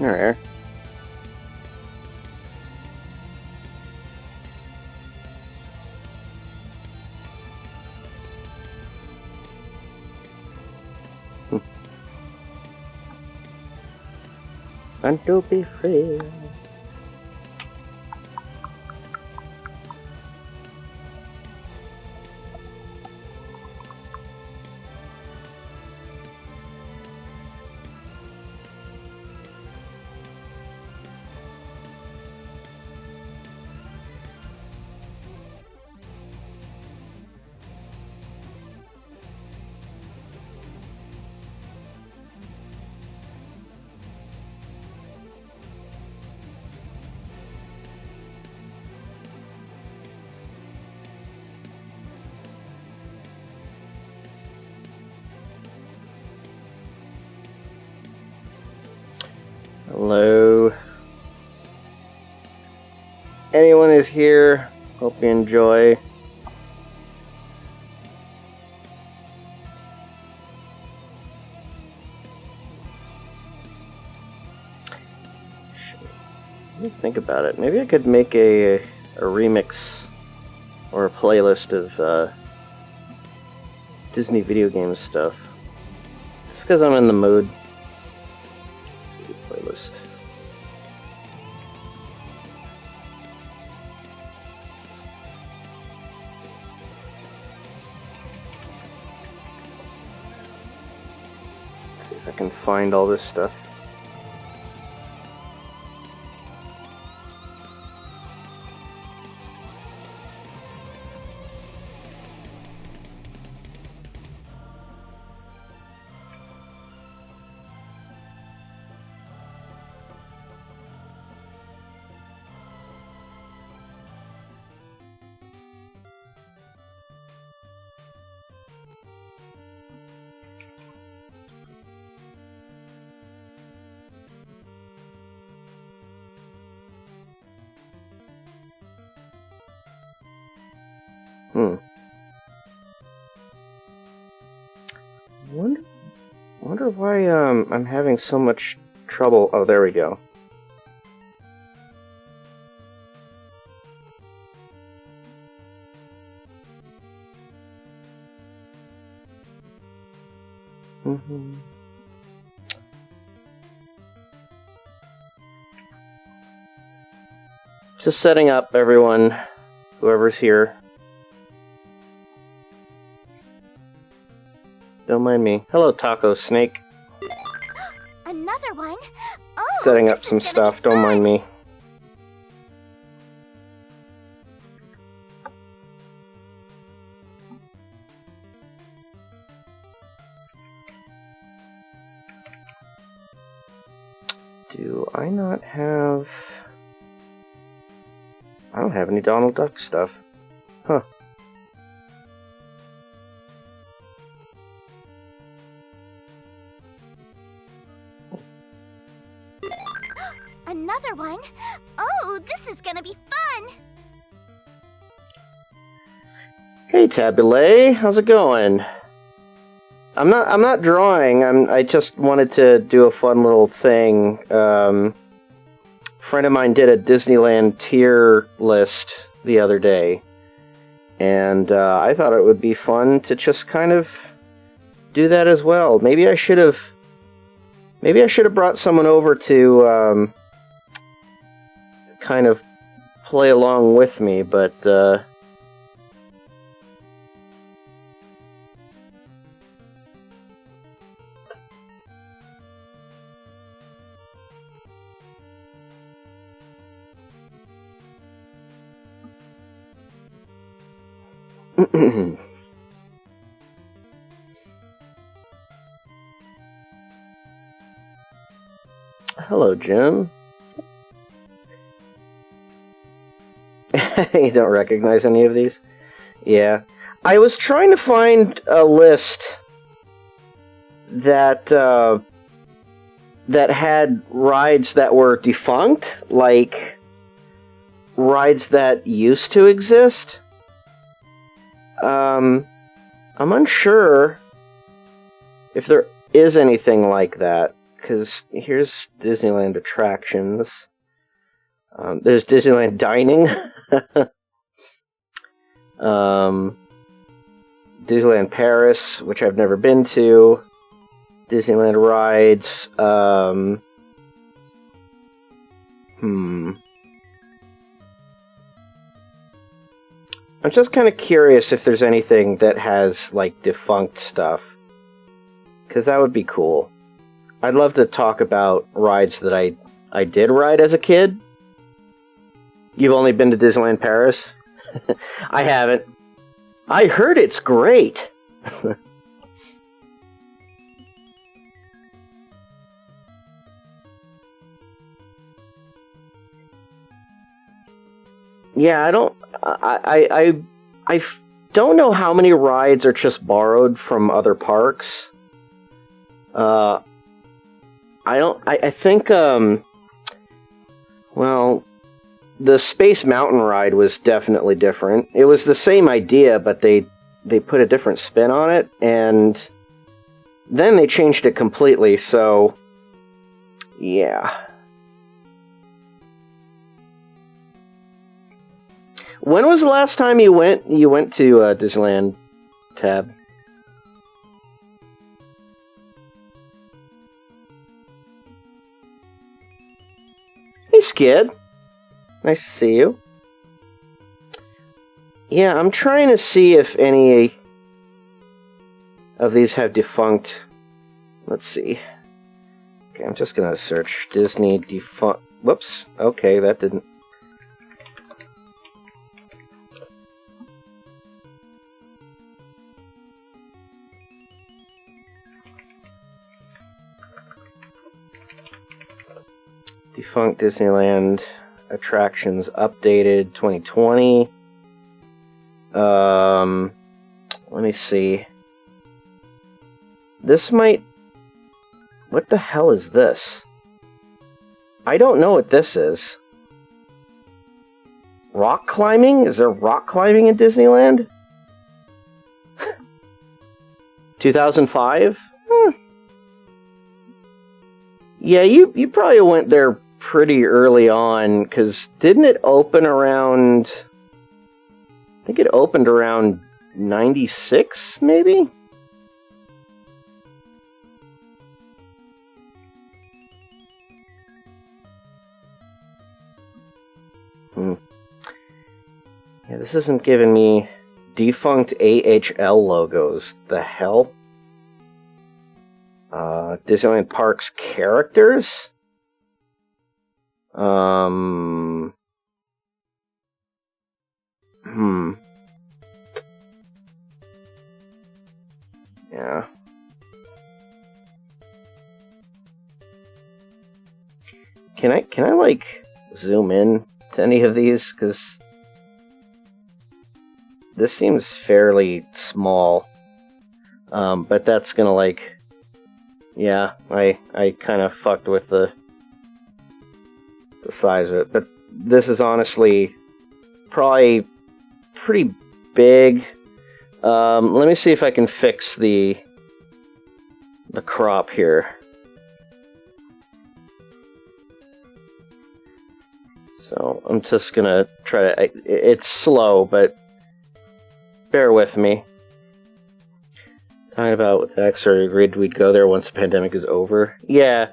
Alright. Want to be free. Hello. Anyone is here? Hope you enjoy. Let me think about it. Maybe I could make a remix or a playlist of Disney video game stuff. Just because I'm in the mood. Playlist. Let's see if I can find all this stuff. Wonder why I'm having so much trouble. Oh, there we go. Just setting up, everyone, whoever's here. Don't mind me. Hello, Taco Snake. Another one? Oh, setting up some stuff. Don't mind me. Do I not have... I don't have any Donald Duck stuff. Huh. Another one? Oh, this is gonna be fun! Hey Tabule, how's it going? I'm not drawing. I just wanted to do a fun little thing. A friend of mine did a Disneyland tier list the other day, and I thought it would be fun to just kind of do that as well. Maybe I should have brought someone over to kind of play along with me, but hello, Jim. You don't recognize any of these? Yeah. I was trying to find a list that that had rides that were defunct, like rides that used to exist. I'm unsure if there is anything like that, because here's Disneyland attractions. There's Disneyland dining. Disneyland Paris, which I've never been to. Disneyland rides. I'm just kind of curious if there's anything that has, like, defunct stuff. Because that would be cool. I'd love to talk about rides that I did ride as a kid. You've only been to Disneyland Paris? I haven't. I heard it's great! Yeah, I don't know how many rides are just borrowed from other parks. I think, well, the Space Mountain ride was definitely different. It was the same idea, but they put a different spin on it, and then they changed it completely, so, yeah. When was the last time you went to Disneyland, Tab? Hey, Skid. Nice to see you. Yeah, I'm trying to see if any of these have defunct. Let's see. Okay, I'm just gonna search Disney defunct. Whoops. Okay, that didn't. Defunct Disneyland attractions updated 2020. Let me see. This might... What the hell is this? I don't know what this is. Rock climbing? Is there rock climbing in Disneyland? 2005? Huh. Yeah, you probably went there pretty early on, because didn't it open around... I think it opened around 96, maybe? Yeah, this isn't giving me defunct AHL logos. The hell? Disneyland Parks characters? Yeah. Can I like zoom in to any of these? 'Cause this seems fairly small. But that's gonna like, yeah, I kind of fucked with the size of it. But this is honestly probably pretty big. Let me see if I can fix the crop here. So I'm just gonna try to. It's slow, but bear with me. Talking about with X, or agreed we'd go there once the pandemic is over. Yeah,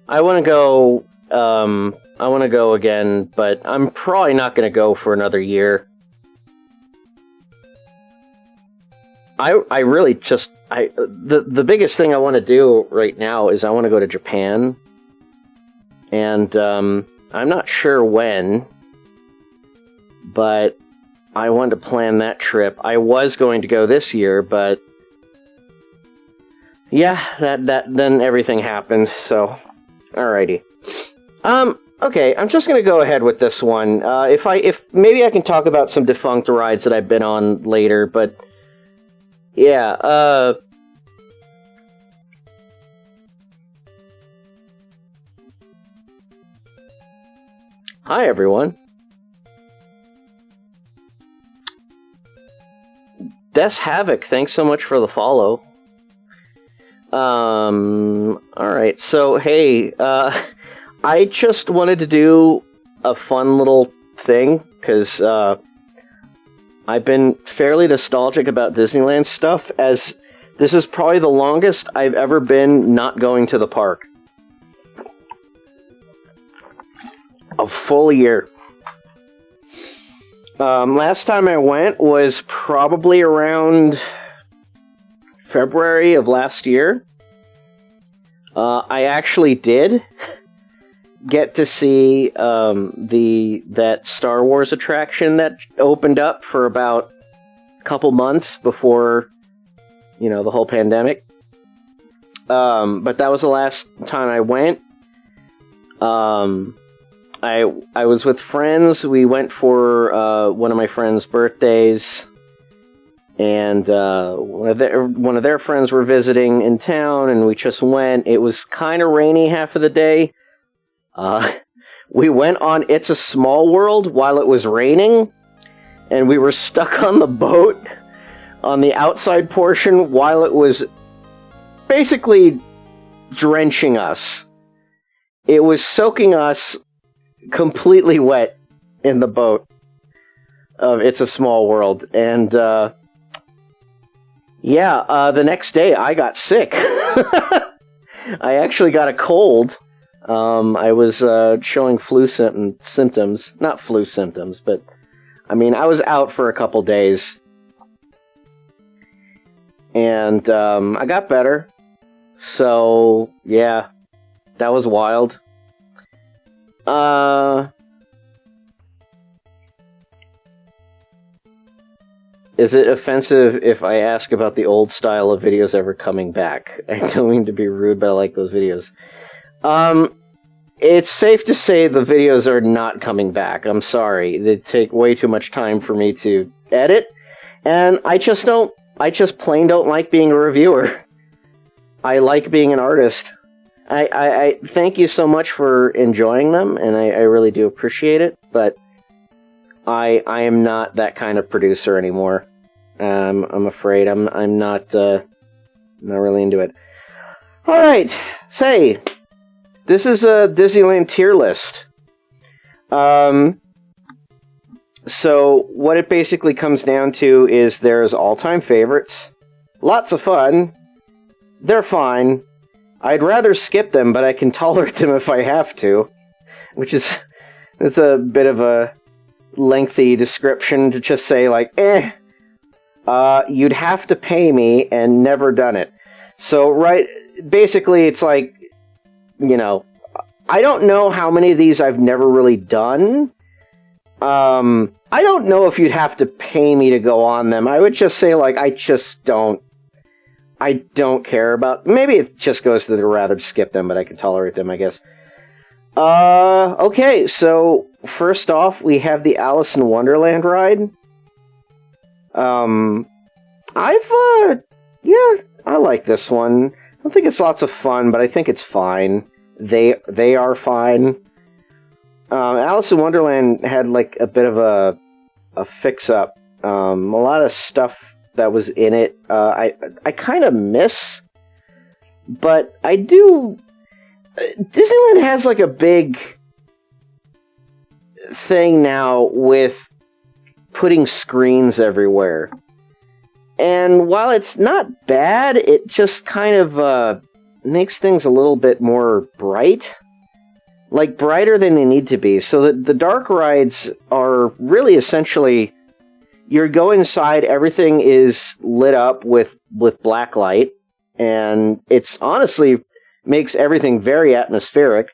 I want to go. I want to go again, but I'm probably not going to go for another year. I really just the biggest thing I want to do right now is I want to go to Japan, and I'm not sure when, but I wanted to plan that trip. I was going to go this year, but yeah, that then everything happened. So, alrighty. Okay, I'm just gonna go ahead with this one. If maybe I can talk about some defunct rides that I've been on later, but yeah, hi everyone. Des Havoc, thanks so much for the follow. Alright, so, hey, I just wanted to do a fun little thing, because, I've been fairly nostalgic about Disneyland stuff, as this is probably the longest I've ever been not going to the park. A full year. Last time I went was probably around February of last year. I actually did get to see that Star Wars attraction that opened up for about a couple months before, the whole pandemic. But that was the last time I went. I was with friends. We went for one of my friends' birthdays, and one of their friends were visiting in town, and we just went. It was kind of rainy half of the day. We went on It's a Small World while it was raining, and we were stuck on the boat on the outside portion while it was basically drenching us. It was soaking us completely wet in the boat of It's a Small World. And, the next day I got sick. I actually got a cold. I was showing flu symptoms. Not flu symptoms, but, I was out for a couple days. And, I got better. So, yeah, that was wild. Is it offensive if I ask about the old style of videos ever coming back? I don't mean to be rude, but I like those videos. It's safe to say the videos are not coming back. I'm sorry. They take way too much time for me to edit, and I just plain don't like being a reviewer. I like being an artist. I thank you so much for enjoying them, and I really do appreciate it, but I am not that kind of producer anymore. I'm afraid I'm not really into it. Alright, say, this is a Disneyland tier list. So what it basically comes down to is there's all-time favorites. Lots of fun. They're fine. I'd rather skip them, but I can tolerate them if I have to. It's a bit of a lengthy description to just say, like, you'd have to pay me and never done it. So, basically it's like, I don't know how many of these I've never really done. I don't know if you'd have to pay me to go on them. I would just say, like, I don't care about... Maybe it just goes to the rather skip them, but I can tolerate them, I guess. Okay, so first off, we have the Alice in Wonderland ride. I like this one. I don't think it's lots of fun, but I think it's fine. They are fine. Alice in Wonderland had, like, a bit of a fix-up. A lot of stuff that was in it, I kind of miss, but I do... Disneyland has, like, a big thing now with putting screens everywhere. And while it's not bad, it just kind of makes things a little bit more bright. Like, brighter than they need to be. So the dark rides are really essentially... You go inside, everything is lit up with black light, and it's honestly makes everything very atmospheric.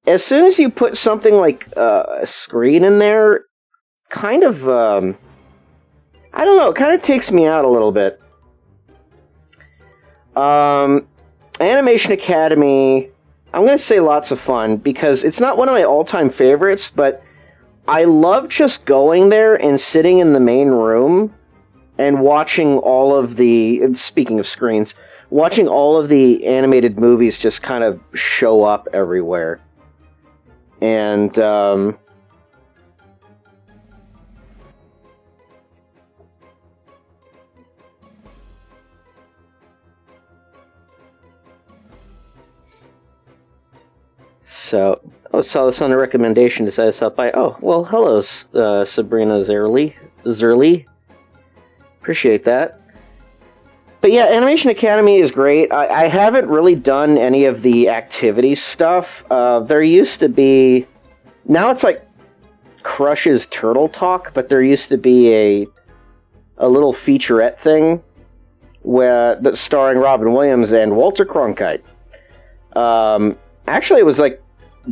As soon as you put something like a screen in there, kind of, I don't know, it kind of takes me out a little bit. Animation Academy, I'm going to say lots of fun, because it's not one of my all-time favorites, but I love just going there and sitting in the main room and watching all of the, speaking of screens, watching all of the animated movies just kind of show up everywhere. And, out. Oh, saw this on a recommendation, decided to stop by. Oh, well, hello, Sabrina Zerly. Appreciate that. But yeah, Animation Academy is great. I haven't really done any of the activity stuff. There used to be... Now it's like Crush's Turtle Talk, but there used to be a little featurette thing that's starring Robin Williams and Walter Cronkite. Actually, it was like...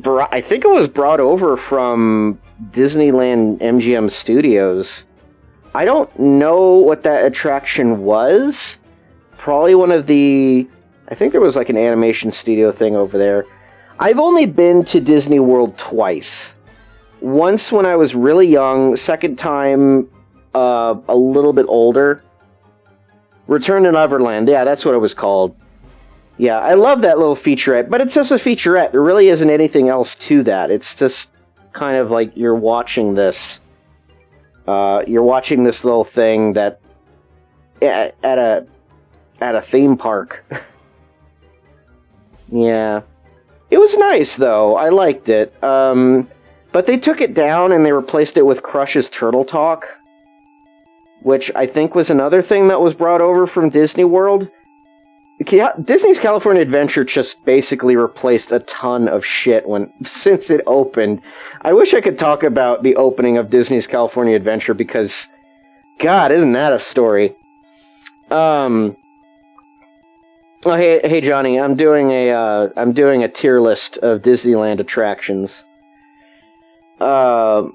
I think it was brought over from Disneyland MGM Studios. I don't know what that attraction was. Probably one of the... I think there was like an animation studio thing over there. I've only been to Disney World twice. Once when I was really young, second time a little bit older. Return to Neverland, yeah, that's what it was called. Yeah, I love that little featurette, but it's just a featurette. There really isn't anything else to that. It's just kind of like you're watching this. You're watching this little thing that at a theme park. Yeah. It was nice, though. I liked it. But they took it down and they replaced it with Crush's Turtle Talk, which I think was another thing that was brought over from Disney World. Disney's California Adventure just basically replaced a ton of shit since it opened. I wish I could talk about the opening of Disney's California Adventure because, God, isn't that a story? Oh, hey, Johnny. I'm doing a tier list of Disneyland attractions. So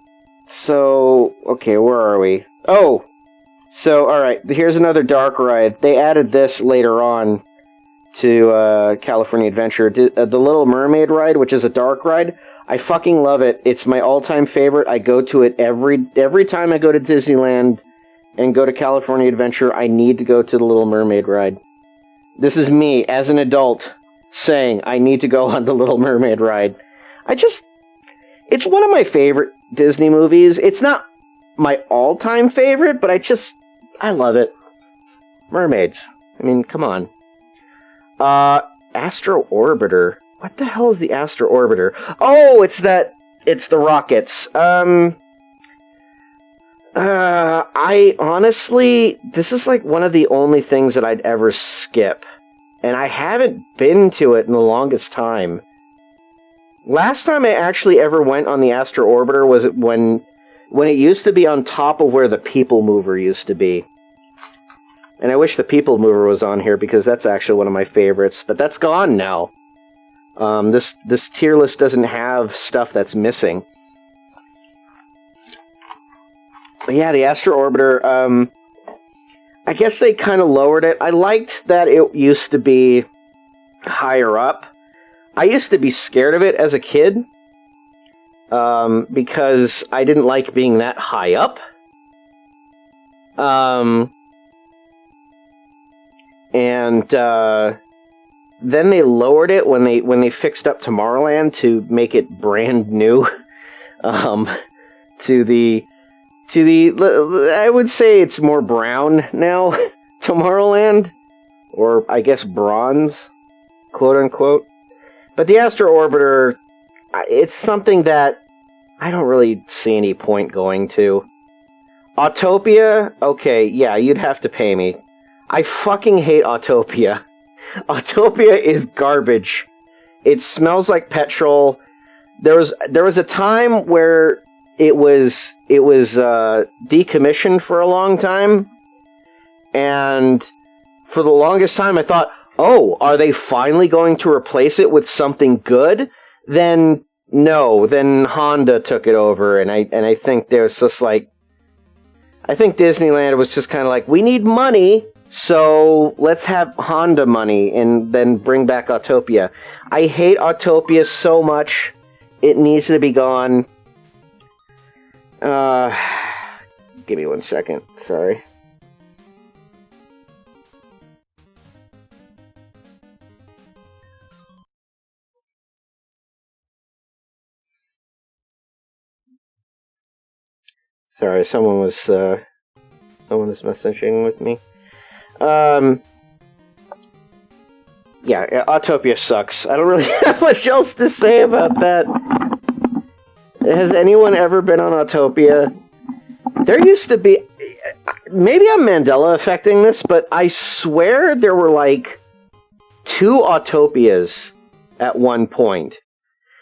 okay, where are we? Oh, so all right. Here's another dark ride. They added this later on to California Adventure. The Little Mermaid ride, which is a dark ride. I fucking love it. It's my all-time favorite. I go to it every time I go to Disneyland and go to California Adventure. I need to go to the Little Mermaid ride. This is me, as an adult, saying I need to go on the Little Mermaid ride. It's one of my favorite Disney movies. It's not my all-time favorite, but I love it. Mermaids. I mean, come on. Astro Orbiter. What the hell is the Astro Orbiter? Oh, it's the rockets. I honestly, this is like one of the only things that I'd ever skip. And I haven't been to it in the longest time. Last time I actually ever went on the Astro Orbiter was when it used to be on top of where the People Mover used to be. And I wish the People Mover was on here because that's actually one of my favorites. But that's gone now. This tier list doesn't have stuff that's missing. But yeah, the Astro Orbiter, I guess they kind of lowered it. I liked that it used to be higher up. I used to be scared of it as a kid, because I didn't like being that high up. And then they lowered it when they fixed up Tomorrowland to make it brand new. To the I would say it's more brown now, Tomorrowland, or I guess bronze, quote unquote. But the Astro Orbiter, it's something that I don't really see any point going to. Autopia, okay, yeah, you'd have to pay me. I fucking hate Autopia. Autopia is garbage. It smells like petrol. There was a time where it was decommissioned for a long time, and for the longest time I thought, oh, are they finally going to replace it with something good? Then no, then Honda took it over, and I think there's just like, I think Disneyland was just kind of like, we need money, so let's have Honda money and then bring back Autopia. I hate Autopia so much. It needs to be gone. Give me 1 second. Sorry. Sorry, someone was messaging with me. Yeah, Autopia sucks. I don't really have much else to say about that. Has anyone ever been on Autopia? There used to be... Maybe I'm Mandela affecting this, but I swear there were like 2 Autopias at one point.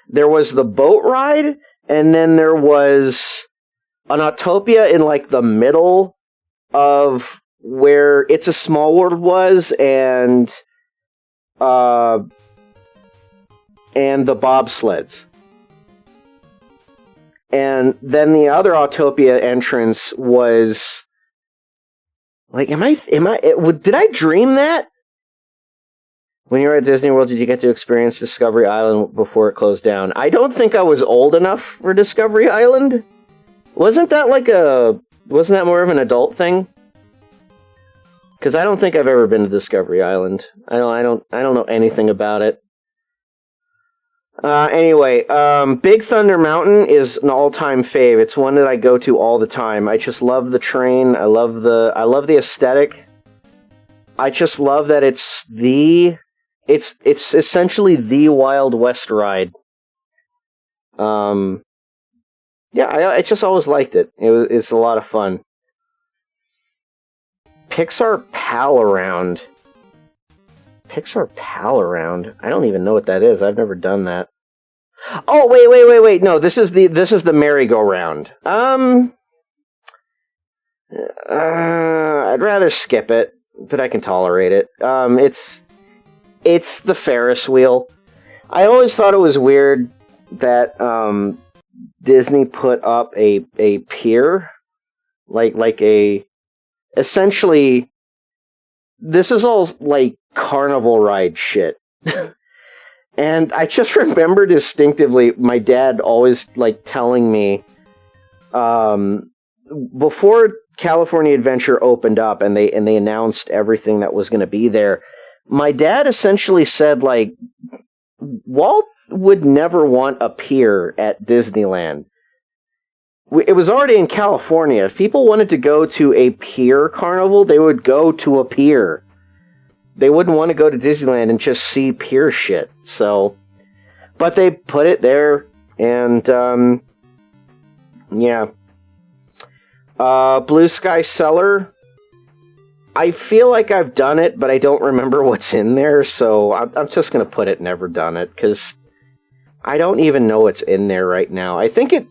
There was the boat ride, and then there was an Autopia in like the middle of where It's a Small World was, and the bobsleds. And then the other Autopia entrance was like, did I dream that? When you were at Disney World, did you get to experience Discovery Island before it closed down? I don't think I was old enough for Discovery Island. Wasn't that more of an adult thing? Because I don't think I've ever been to Discovery Island. I don't know anything about it. Anyway, Big Thunder Mountain is an all-time fave. It's one that I go to all the time. I just love the train. I love the aesthetic. I just love that it's essentially the Wild West ride. Yeah, I just always liked it. It's a lot of fun. Pixar Pal Around. Pixar Pal Around? I don't even know what that is. I've never done that. Oh, wait. No, this is the merry-go-round. I'd rather skip it, but I can tolerate it. It's the Ferris wheel. I always thought it was weird that Disney put up a pier, like a essentially. This is all like carnival ride shit. And I just remember distinctively my dad always like telling me before California Adventure opened up and they announced everything that was going to be there. My dad essentially said like Walt would never want a pier at Disneyland. It was already in California. If people wanted to go to a pier carnival, they would go to a pier. They wouldn't want to go to Disneyland and just see pier shit. So, but they put it there, and yeah. Blue Sky Cellar. I feel like I've done it, but I don't remember what's in there, so I'm just gonna put it never done it, because I don't even know what's in there right now. I think it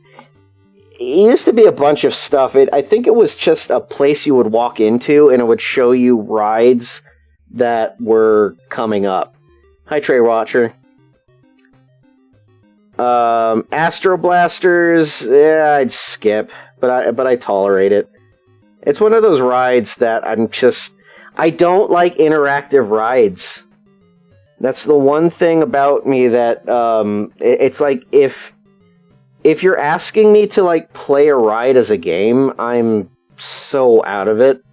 used to be a bunch of stuff. I think it was just a place you would walk into, and it would show you rides that were coming up. Hi, Trey Watcher. Astro Blasters, yeah, I'd skip, but I tolerate it. It's one of those rides that I don't like interactive rides. That's the one thing about me that it's like if you're asking me to like play a ride as a game, I'm so out of it.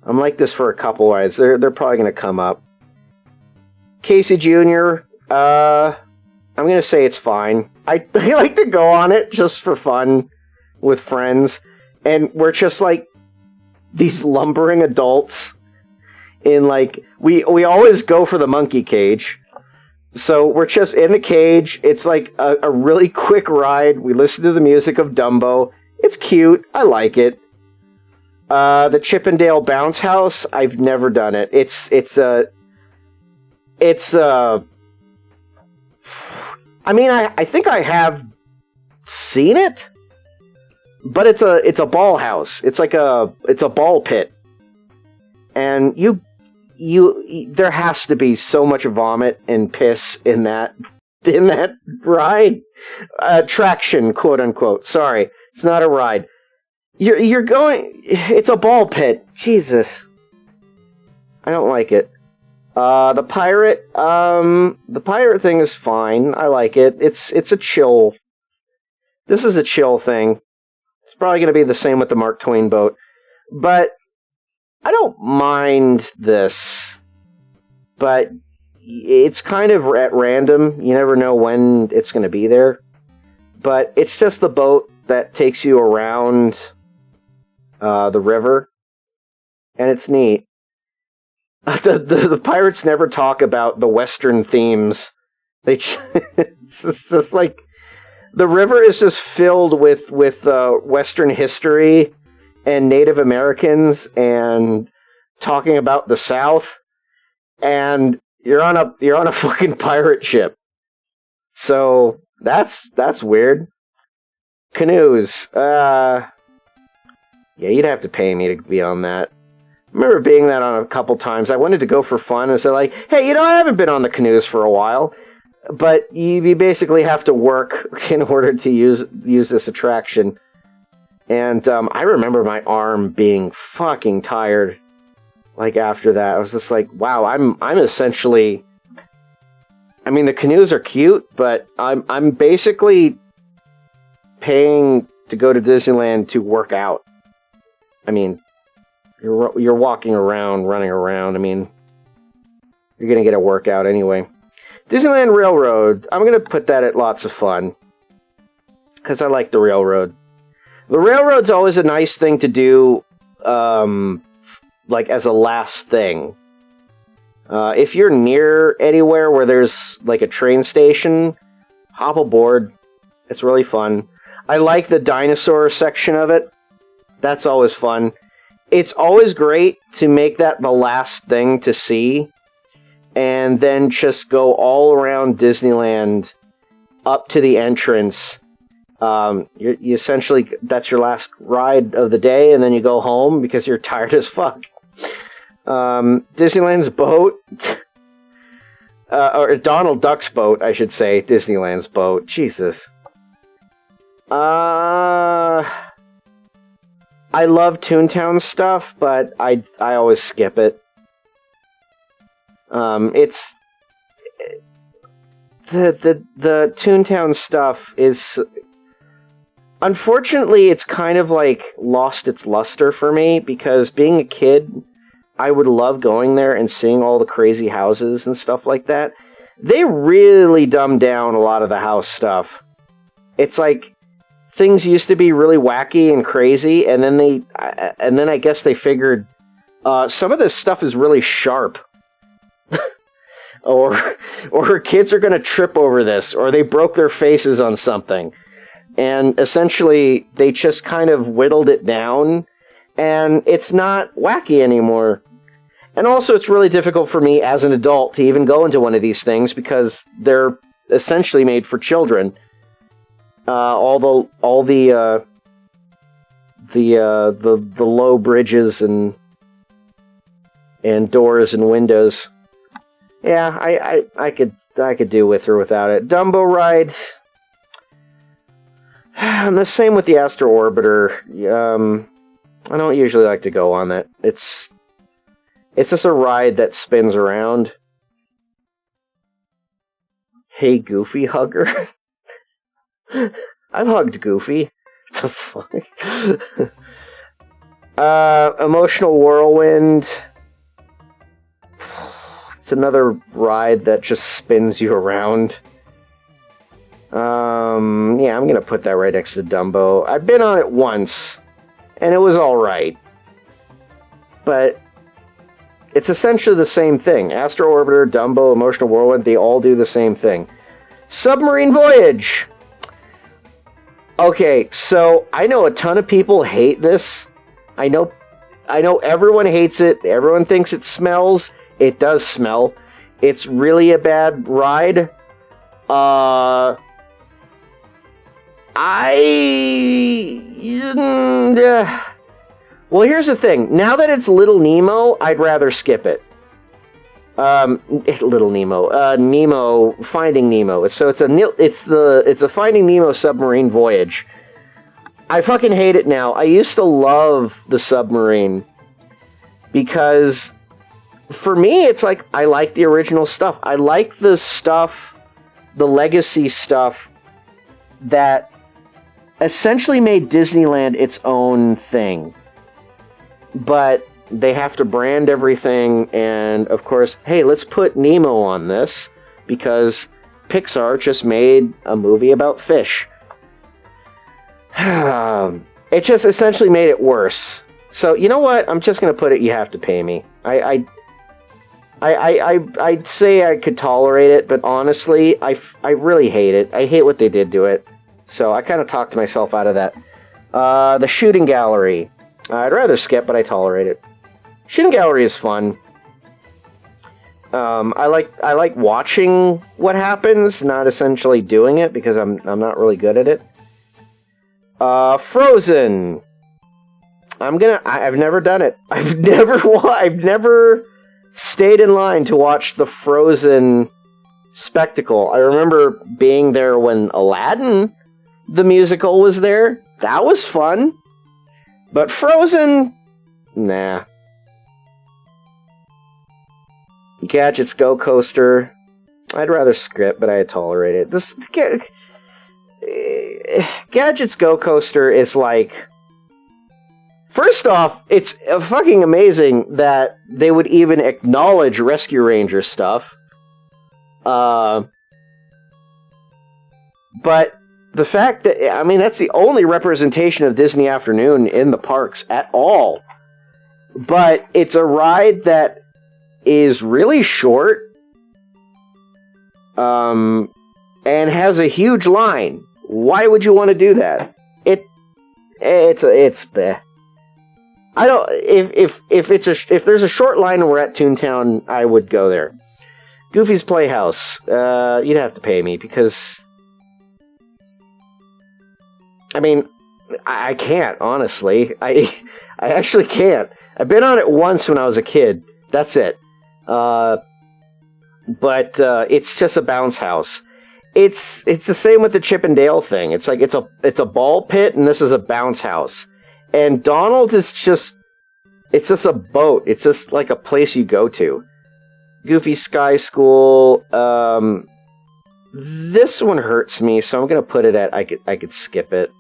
I'm like this for a couple rides. They're probably going to come up. Casey Jr., I'm going to say it's fine. I like to go on it just for fun with friends. And we're just like these lumbering adults in like... We always go for the monkey cage. So we're just in the cage. It's like a really quick ride. We listen to the music of Dumbo. It's cute. I like it. The Chippendale Bounce House, I've never done it. I mean, I think I have seen it, but it's a ball house. It's a ball pit, and there has to be so much vomit and piss in that ride, attraction, quote unquote. Sorry, it's not a ride. You're going... It's a ball pit. Jesus. I don't like it. The pirate thing is fine. I like it. It's a chill... This is a chill thing. It's probably going to be the same with the Mark Twain boat. But I don't mind this. But it's kind of at random. You never know when it's going to be there. But it's just the boat that takes you around... the river, and it's neat. The pirates never talk about the Western themes. It's just like the river is just filled with Western history and Native Americans and talking about the South, and you're on a fucking pirate ship. So that's weird. Canoes. Yeah, you'd have to pay me to be on that. I remember being that on a couple times. I wanted to go for fun and say like, hey, I haven't been on the canoes for a while. But you basically have to work in order to use this attraction. And I remember my arm being fucking tired. Like after that, I was just like, wow, I'm essentially. I mean, the canoes are cute, but I'm basically paying to go to Disneyland to work out. I mean, you're walking around, running around. I mean, you're gonna get a workout anyway. Disneyland Railroad, I'm going to put that at lots of fun. Because I like the railroad. The railroad's always a nice thing to do, like as a last thing. If you're near anywhere where there's like a train station, hop aboard. It's really fun. I like the dinosaur section of it. That's always fun. It's always great to make that the last thing to see. And then just go all around Disneyland up to the entrance. You essentially, that's your last ride of the day, and then you go home because you're tired as fuck. Disneyland's boat, or Donald Duck's boat, I should say, Disneyland's boat. Jesus. I love Toontown stuff, but I always skip it. It's the Toontown stuff is, unfortunately, it's kind of like lost its luster for me, because being a kid, I would love going there and seeing all the crazy houses and stuff like that. They really dumbed down a lot of the house stuff. It's like things used to be really wacky and crazy, and then I guess they figured some of this stuff is really sharp. or kids are going to trip over this, or they broke their faces on something. And essentially, they just kind of whittled it down, and it's not wacky anymore. And also, it's really difficult for me as an adult to even go into one of these things, because they're essentially made for children. All the low bridges and doors and windows. Yeah, I could do with or without it. Dumbo ride. And the same with the Astro Orbiter. I don't usually like to go on that. It's just a ride that spins around. Hey, Goofy hugger. I've hugged Goofy. What the fuck? Emotional Whirlwind. It's another ride that just spins you around. Yeah, I'm gonna put that right next to Dumbo. I've been on it once, and it was alright. But it's essentially the same thing. Astro Orbiter, Dumbo, Emotional Whirlwind, they all do the same thing. Submarine Voyage! Okay, so I know a ton of people hate this. I know everyone hates it. Everyone thinks it smells. It does smell. It's really a bad ride. Well, here's the thing. Now that it's Little Nemo, I'd rather skip it. Little Nemo. Nemo, Finding Nemo. So it's a Finding Nemo submarine voyage. I fucking hate it now. I used to love the submarine because for me, it's like I like the original stuff. I like the stuff, the legacy stuff that essentially made Disneyland its own thing. But they have to brand everything, and of course, hey, let's put Nemo on this because Pixar just made a movie about fish. It just essentially made it worse. So, you know what? I'm just going to put it, you have to pay me. I'd say I could tolerate it, but honestly, I really hate it. I hate what they did to it. So I kind of talked myself out of that. The shooting gallery. I'd rather skip, but I tolerate it. Shooting gallery is fun. I like watching what happens, not essentially doing it because I'm not really good at it. Frozen. I've never done it. I've never stayed in line to watch the Frozen spectacle. I remember being there when Aladdin, the musical, was there. That was fun. But Frozen, nah. Gadgets Go Coaster. I'd rather skip, but I tolerate it. This Gadgets Go Coaster is like... First off, it's fucking amazing that they would even acknowledge Rescue Ranger stuff. But the fact that... I mean, that's the only representation of Disney Afternoon in the parks at all. But it's a ride that is really short, and has a huge line. Why would you want to do that? It's bleh. I don't. If there's a short line and we're at Toontown, I would go there. Goofy's Playhouse. You'd have to pay me because, I mean, I can't, honestly. I actually can't. I've been on it once when I was a kid. That's it. But it's just a bounce house. It's the same with the Chip and Dale thing. It's like it's a ball pit and this is a bounce house. And Donald is just a boat. It's just like a place you go to. Goofy Sky School. This one hurts me, so I'm gonna put it at I could skip it.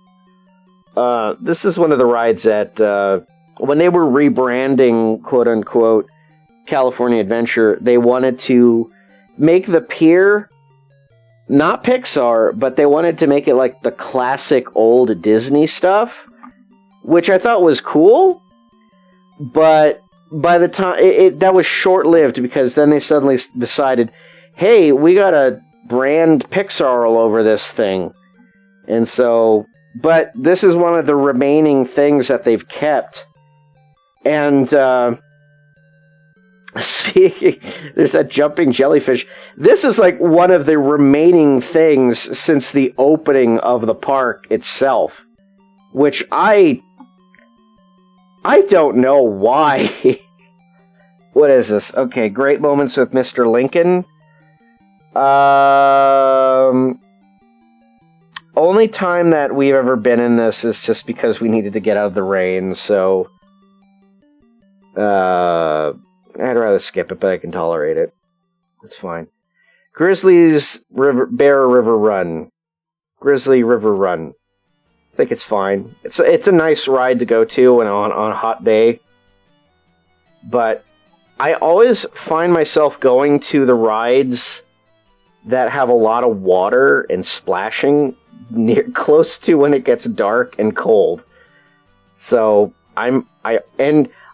This is one of the rides that when they were rebranding, quote unquote, California Adventure, they wanted to make the pier not Pixar, but they wanted to make it like the classic old Disney stuff, which I thought was cool. But by the time that was short-lived, because then they suddenly decided, hey, we gotta brand Pixar all over this thing. And so, but this is one of the remaining things that they've kept. And speaking, there's that jumping jellyfish. This is like one of the remaining things since the opening of the park itself, which I don't know why. What is this? Okay, Great Moments with Mr. Lincoln. Only time that we've ever been in this is just because we needed to get out of the rain, so I'd rather skip it, but I can tolerate it. That's fine. Grizzly's Bear River Run. Grizzly River Run. I think it's fine. It's a nice ride to go to on a hot day. But I always find myself going to the rides that have a lot of water and splashing close to when it gets dark and cold. So I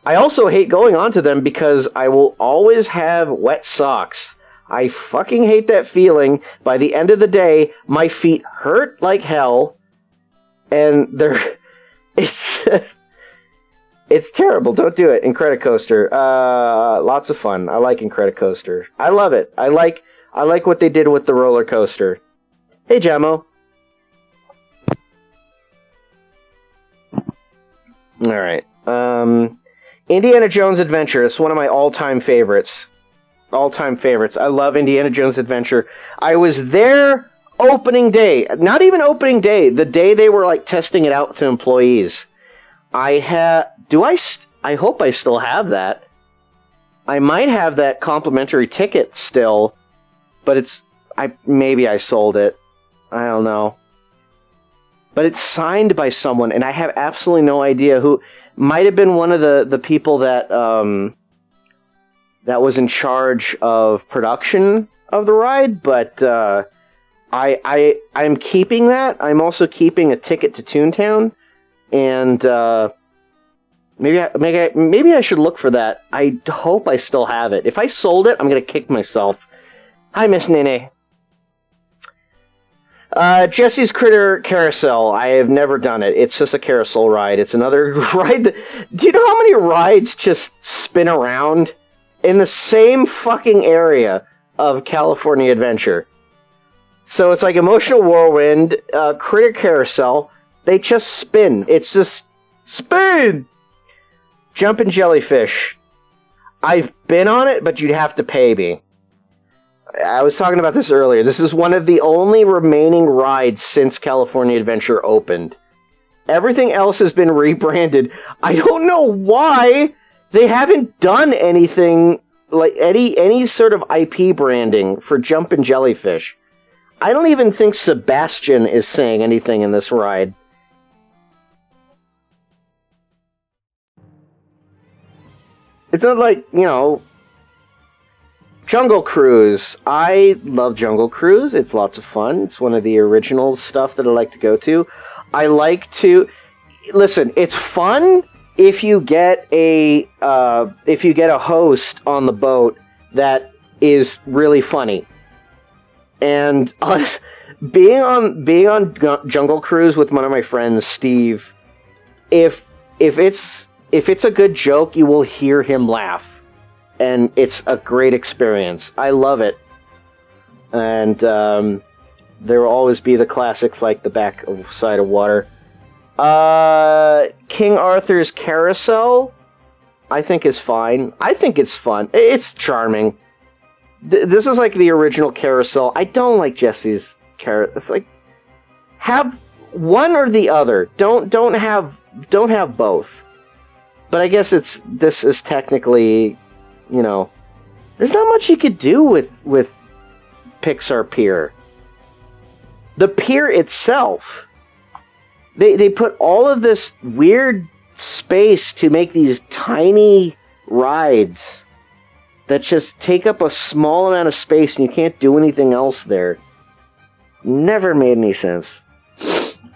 also hate going onto them because I will always have wet socks. I fucking hate that feeling. By the end of the day, my feet hurt like hell, and it's terrible. Don't do it. Incredicoaster, lots of fun. I like Incredicoaster. I love it. I like what they did with the roller coaster. Hey, Jamo. All right. Indiana Jones Adventure. It's one of my all-time favorites. All-time favorites. I love Indiana Jones Adventure. I was there opening day. Not even opening day. The day they were like testing it out to employees. I hope I still have that. I might have that complimentary ticket still, but maybe I sold it. I don't know. But it's signed by someone, and I have absolutely no idea who. Might have been one of the people that was in charge of production of the ride, but I'm keeping that. I'm also keeping a ticket to Toontown, and Maybe I should look for that. I hope I still have it. If I sold it, I'm gonna kick myself. Hi, Miss Nene. Jesse's Critter Carousel. I have never done it. It's just a carousel ride. It's another ride. Do you know how many rides just spin around in the same fucking area of California Adventure? So it's like Emotional Whirlwind, Critter Carousel. They just spin. It's just spin! Jumpin' Jellyfish. I've been on it, but you'd have to pay me. I was talking about this earlier. This is one of the only remaining rides since California Adventure opened. Everything else has been rebranded. I don't know why they haven't done anything, like any sort of IP branding for Jumpin' Jellyfish. I don't even think Sebastian is saying anything in this ride. It's not like, Jungle Cruise. I love Jungle Cruise. It's lots of fun. It's one of the original stuff that I like to go to. I like to... Listen, it's fun if you get a host on the boat that is really funny. And being on Jungle Cruise with one of my friends, Steve, if it's a good joke, you will hear him laugh. And it's a great experience. I love it. And there will always be the classics like the back side of water. King Arthur's Carousel, I think is fine. I think it's fun. It's charming. This is like the original Carousel. I don't like Jesse's Carousel. It's like, have one or the other. Don't have both. But I guess this is technically, there's not much you could do with Pixar Pier. The pier itself, they put all of this weird space to make these tiny rides that just take up a small amount of space and you can't do anything else there. Never made any sense.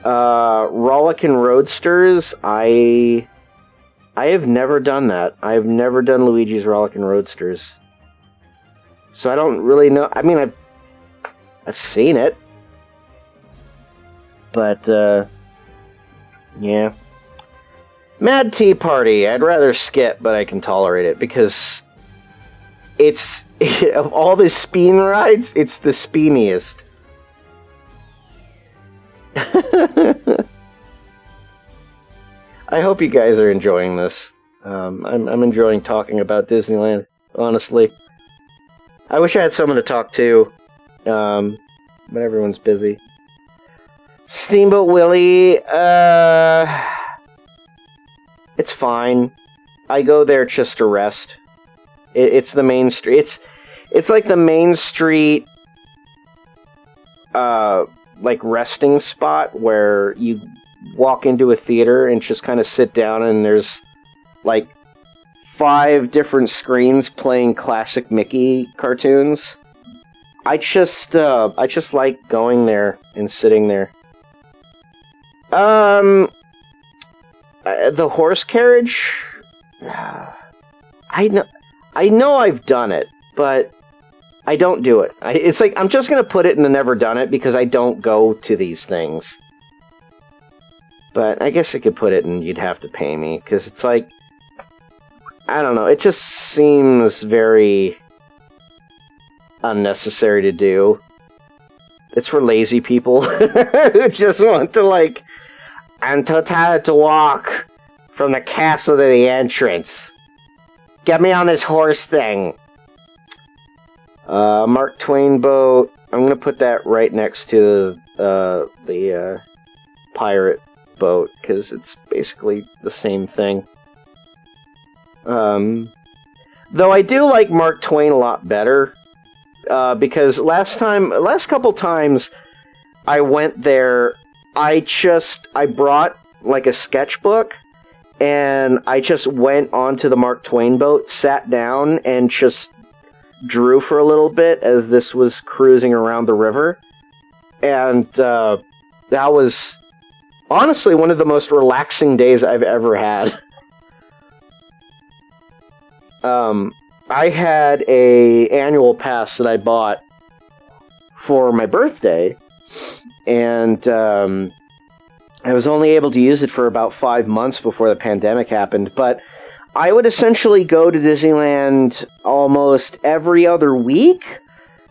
Rollickin' Roadsters, I have never done that. I've never done Luigi's Rollickin' Roadsters. So I don't really know. I mean, I've seen it. But, yeah. Mad Tea Party, I'd rather skip, but I can tolerate it, because it's, of all the Speen rides, it's the Speeniest. I hope you guys are enjoying this. I'm enjoying talking about Disneyland, honestly. I wish I had someone to talk to, but everyone's busy. Steamboat Willie, it's fine. I go there just to rest. It's the main street. It's like the main street, like resting spot where you walk into a theater and just kind of sit down, and there's like 5 different screens playing classic Mickey cartoons. I just like going there and sitting there. The horse carriage, I know I've done it, but I don't do it. It's like, I'm just gonna put it in the never done it because I don't go to these things. But I guess I could put it and you'd have to pay me, because it's like, I don't know, it just seems very unnecessary to do. It's for lazy people who just want to, like, I'm too tired to walk from the castle to the entrance. Get me on this horse thing. Mark Twain boat, I'm gonna put that right next to the pirate boat, because it's basically the same thing. Though I do like Mark Twain a lot better, because last couple times I went there, I brought like a sketchbook, and I just went onto the Mark Twain boat, sat down, and just drew for a little bit as this was cruising around the river. And that was honestly one of the most relaxing days I've ever had. I had a annual pass that I bought for my birthday, and I was only able to use it for about 5 months before the pandemic happened, but I would essentially go to Disneyland almost every other week,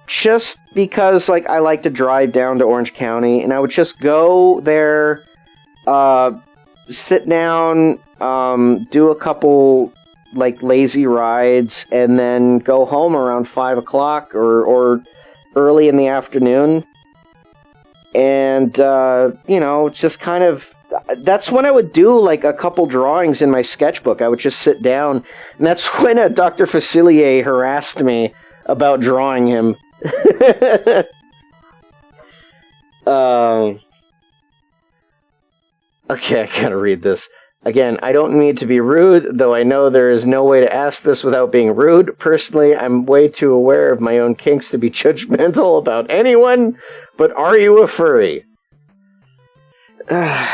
just because, like, I like to drive down to Orange County, and I would just go there, sit down, do a couple, like, lazy rides, and then go home around 5 o'clock or early in the afternoon. And, just kind of, that's when I would do, like, a couple drawings in my sketchbook. I would just sit down, and that's when Dr. Facilier harassed me about drawing him. Okay, I gotta read this. Again, I don't mean to be rude, though I know there is no way to ask this without being rude. Personally, I'm way too aware of my own kinks to be judgmental about anyone, but are you a furry? I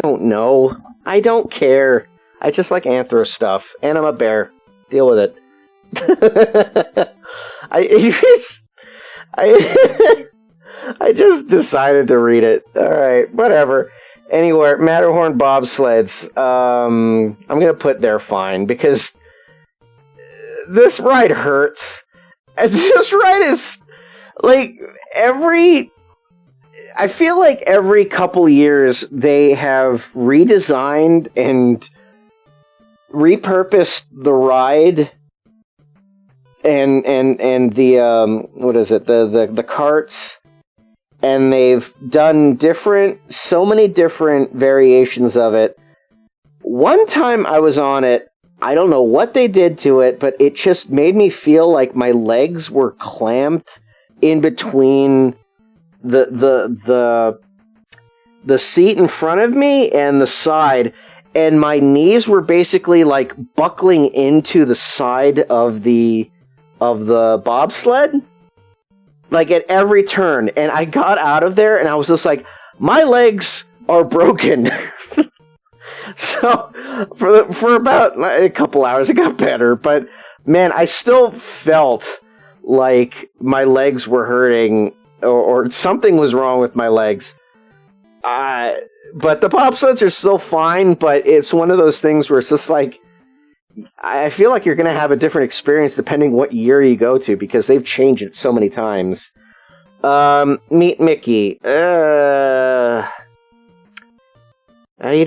don't know. I don't care. I just like anthro stuff, and I'm a bear. Deal with it. I just decided to read it. Alright, whatever. Anywhere, Matterhorn bobsleds. I'm gonna put they're fine, because this ride hurts. And this ride is, like, I feel like every couple years they have redesigned and repurposed the ride and the what is it, the carts, and they've done so many different variations of it. One time I was on it, I don't know what they did to it, but it just made me feel like my legs were clamped in between the seat in front of me and the side, and my knees were basically like buckling into the side of the bobsled, like at every turn. And I got out of there and I was just like, my legs are broken. So for about a couple hours it got better, but man, I still felt like my legs were hurting, or something was wrong with my legs. But the bobsleds are still fine, but it's one of those things where it's just like, I feel like you're going to have a different experience depending what year you go to, because they've changed it so many times. Meet Mickey. You'd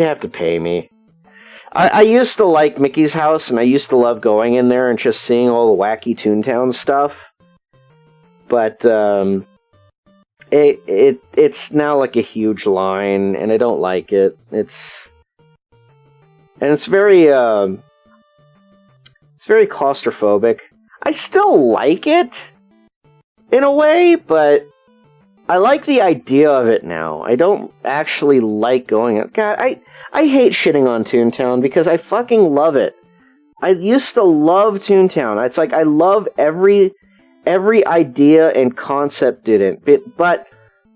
have to pay me. I used to like Mickey's house, and I used to love going in there and just seeing all the wacky Toontown stuff. But, it's now like a huge line, and I don't like it. It's very claustrophobic. I still like it, in a way, but I like the idea of it now. I don't actually like going out. God, I hate shitting on Toontown because I fucking love it. I used to love Toontown. It's like I love every idea and concept in it. But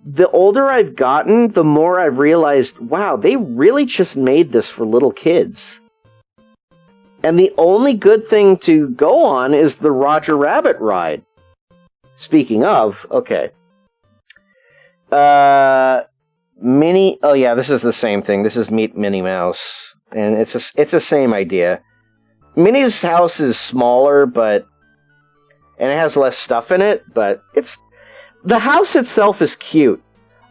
the older I've gotten, the more I've realized, wow, they really just made this for little kids. And the only good thing to go on is the Roger Rabbit ride. Speaking of, okay. Minnie, oh yeah, this is the same thing. This is Meet Minnie Mouse. And it's the same idea. Minnie's house is smaller, and it has less stuff in it, but the house itself is cute.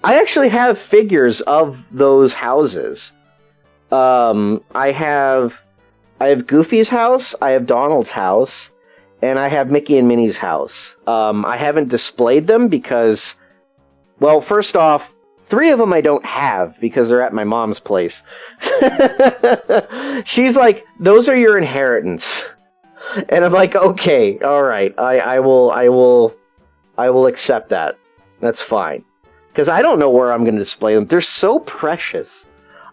I actually have figures of those houses. I have Goofy's house, I have Donald's house, and I have Mickey and Minnie's house. I haven't displayed them because, well, first off, 3 of them I don't have because they're at my mom's place. She's like, those are your inheritance. And I'm like, okay, alright, I will accept that. That's fine. Because I don't know where I'm going to display them. They're so precious.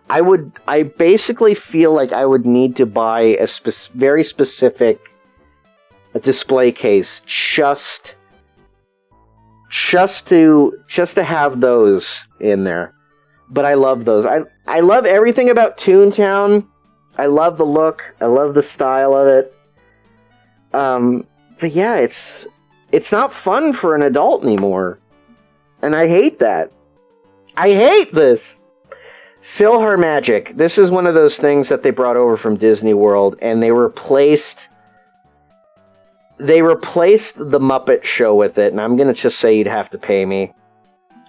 I basically feel like I would need to buy a very specific display case just to have those in there. But I love those. I love everything about Toontown. I love the look. I love the style of it. But yeah, it's not fun for an adult anymore. And I hate that. I hate this! PhilharMagic. This is one of those things that they brought over from Disney World, and they replaced the Muppet Show with it, and I'm gonna just say you'd have to pay me.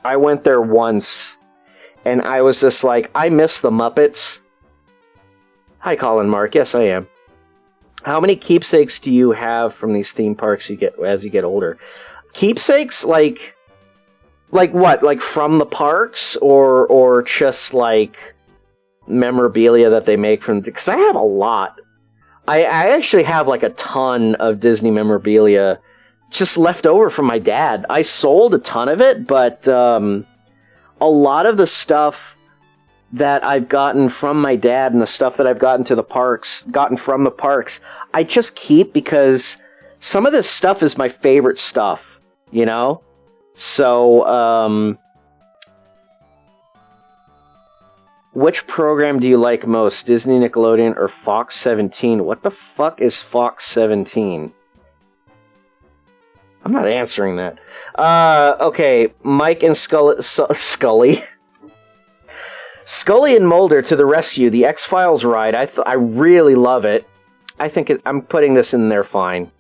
I went there once, and I was just like, I miss the Muppets. Hi, Colin Mark. Yes, I am. How many keepsakes do you have from these theme parks you get as you get older? Keepsakes, like what? Like from the parks, or just like memorabilia that they make from? Because I have a lot. I actually have like a ton of Disney memorabilia just left over from my dad. I sold a ton of it, but a lot of the stuff that I've gotten from my dad and the stuff that I've gotten from the parks, I just keep because some of this stuff is my favorite stuff, you know? So, which program do you like most? Disney, Nickelodeon, or Fox 17? What the fuck is Fox 17? I'm not answering that. Okay, Mike and Scully. Scully and Mulder to the rescue, the X-Files ride. I really love it. I think I'm putting this in there fine.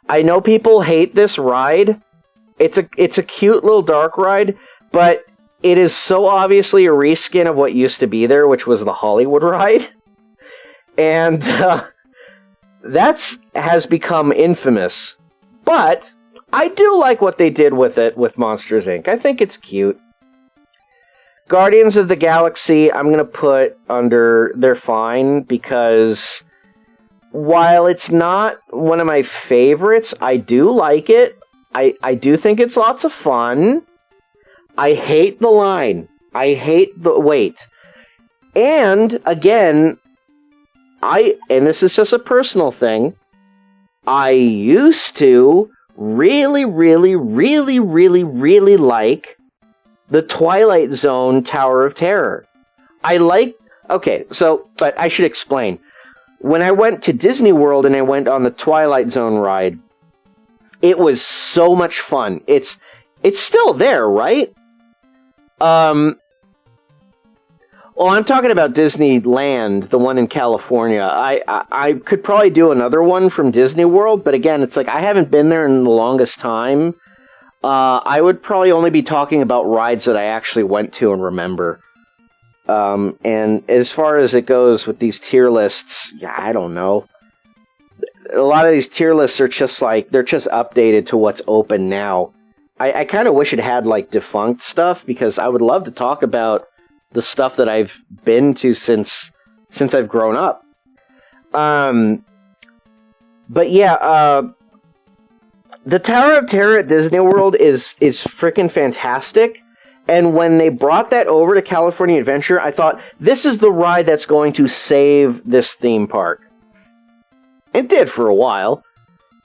I know people hate this ride. It's a cute little dark ride, but it is so obviously a reskin of what used to be there, which was the Hollywood ride. And that's has become infamous. But I do like what they did with it with Monsters, Inc. I think it's cute. Guardians of the Galaxy, I'm going to put under they're fine, because while it's not one of my favorites, I do like it. I do think it's lots of fun. I hate the line. I hate the wait. And, again, and this is just a personal thing, I used to really, really, really, really, really like the Twilight Zone Tower of Terror. But I should explain. When I went to Disney World and I went on the Twilight Zone ride, it was so much fun. It's still there, right? Well, I'm talking about Disneyland, the one in California. I could probably do another one from Disney World, but again, it's like I haven't been there in the longest time. I would probably only be talking about rides that I actually went to and remember. And as far as it goes with these tier lists, yeah, I don't know. A lot of these tier lists are just like, they're just updated to what's open now. I kind of wish it had like Defunct stuff, because I would love to talk about the stuff that I've been to since I've grown up. But yeah, the Tower of Terror at Disney World is freaking fantastic. And when they brought that over to California Adventure, I thought, this is the ride that's going to save this theme park. It did for a while.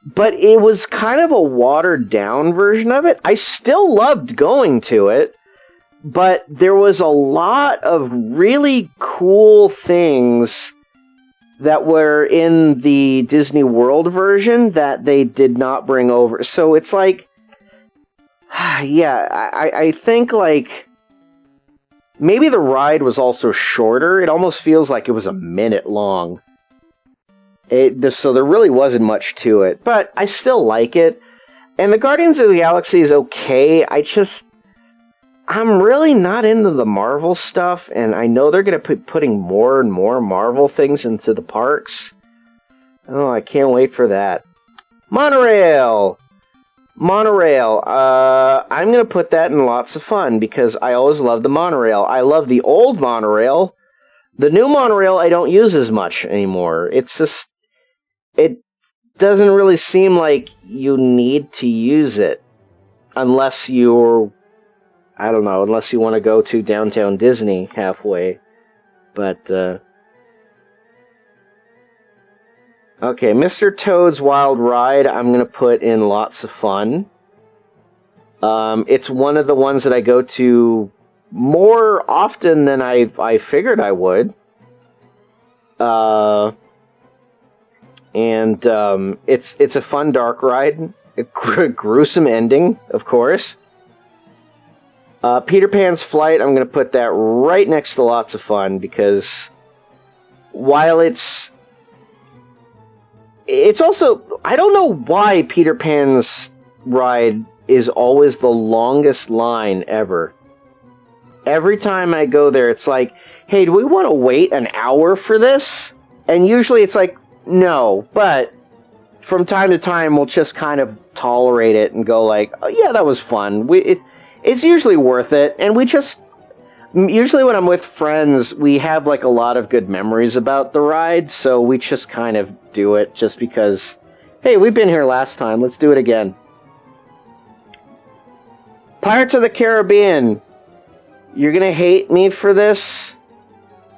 But it was kind of a watered-down version of it. I still loved going to it. But there was a lot of really cool things that were in the Disney World version that they did not bring over. So it's like, yeah, I think like maybe the ride was also shorter. It almost feels like it was a minute long. So there really wasn't much to it, but I still like it. And the Guardians of the Galaxy is okay. I'm really not into the Marvel stuff, and I know they're going to be putting more and more Marvel things into the parks. Oh, I can't wait for that. Monorail! I'm going to put that in lots of fun, because I always love the monorail. I love the old monorail. The new monorail I don't use as much anymore. It's just, it doesn't really seem like you need to use it unless you're, I don't know, unless you want to go to Downtown Disney halfway. But, okay, Mr. Toad's Wild Ride, I'm going to put in lots of fun. It's one of the ones that I go to more often than I figured I would. And it's a fun dark ride. A gruesome ending, of course. Peter Pan's Flight, I'm going to put that right next to Lots of Fun, because while it's also, I don't know why Peter Pan's ride is always the longest line ever. Every time I go there, it's like, hey, do we want to wait an hour for this? And usually it's like, no, but from time to time, we'll just kind of tolerate it and go like, oh, yeah, that was fun. It's usually worth it, and usually when I'm with friends, we have like a lot of good memories about the ride, so we just kind of do it just because, hey, we've been here last time, let's do it again. Pirates of the Caribbean. You're gonna hate me for this,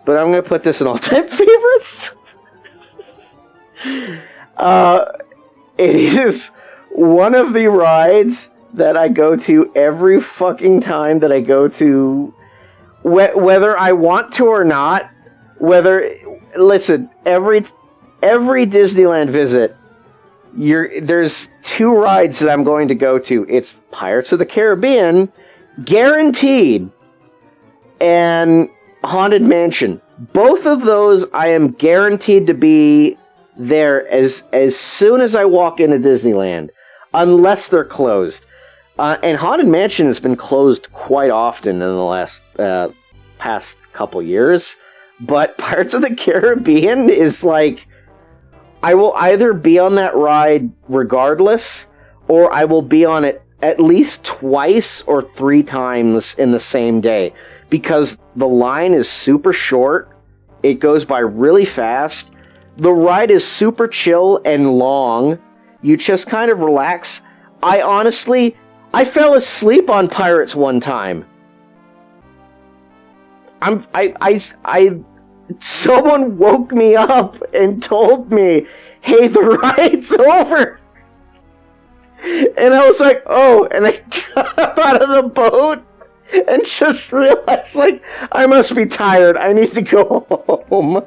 but I'm gonna put this in all-time favorites. It is one of the rides that I go to every fucking time that I go to, whether I want to or not. Listen, every Disneyland visit, there's two rides that I'm going to go to. It's Pirates of the Caribbean, guaranteed, and Haunted Mansion. Both of those I am guaranteed to be there as soon as I walk into Disneyland, unless they're closed. And Haunted Mansion has been closed quite often in the last past couple years, but Pirates of the Caribbean is like, I will either be on that ride regardless, or I will be on it at least twice or 3 times in the same day, because the line is super short, it goes by really fast, the ride is super chill and long, you just kind of relax. I fell asleep on Pirates one time. Someone woke me up and told me, hey, the ride's over. And I was like, oh, and I got up out of the boat and just realized, like, I must be tired. I need to go home.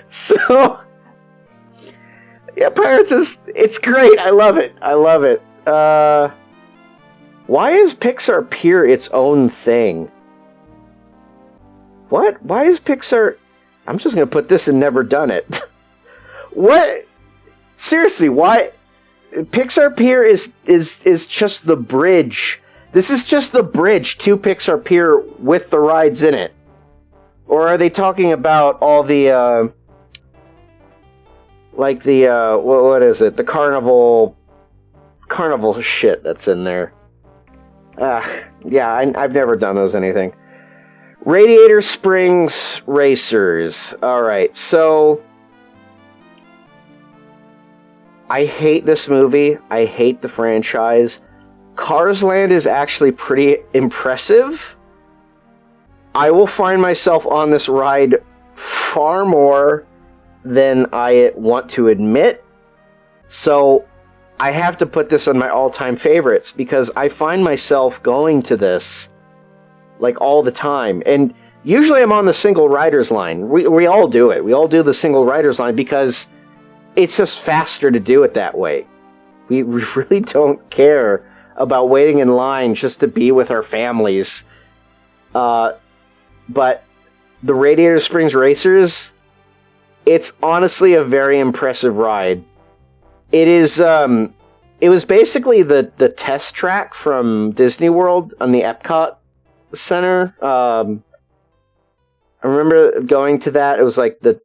So, yeah, Pirates it's great. I love it. Why is Pixar Pier its own thing? What? Why is Pixar... I'm just gonna put this in Never Done It. What? Seriously, why... Pixar Pier is just the bridge. This is just the bridge to Pixar Pier with the rides in it. Or are they talking about all the, what is it? The carnival shit that's in there. Yeah, I've never done those anything. Radiator Springs Racers. Alright, so... I hate this movie. I hate the franchise. Cars Land is actually pretty impressive. I will find myself on this ride far more than I want to admit. So I have to put this on my all-time favorites, because I find myself going to this like all the time. And usually I'm on the single riders line. We all do it. We all do the single riders line because it's just faster to do it that way. We really don't care about waiting in line just to be with our families. But the Radiator Springs Racers, it's honestly a very impressive ride. It is, it was basically the test track from Disney World on the Epcot Center. I remember going to that. It was like the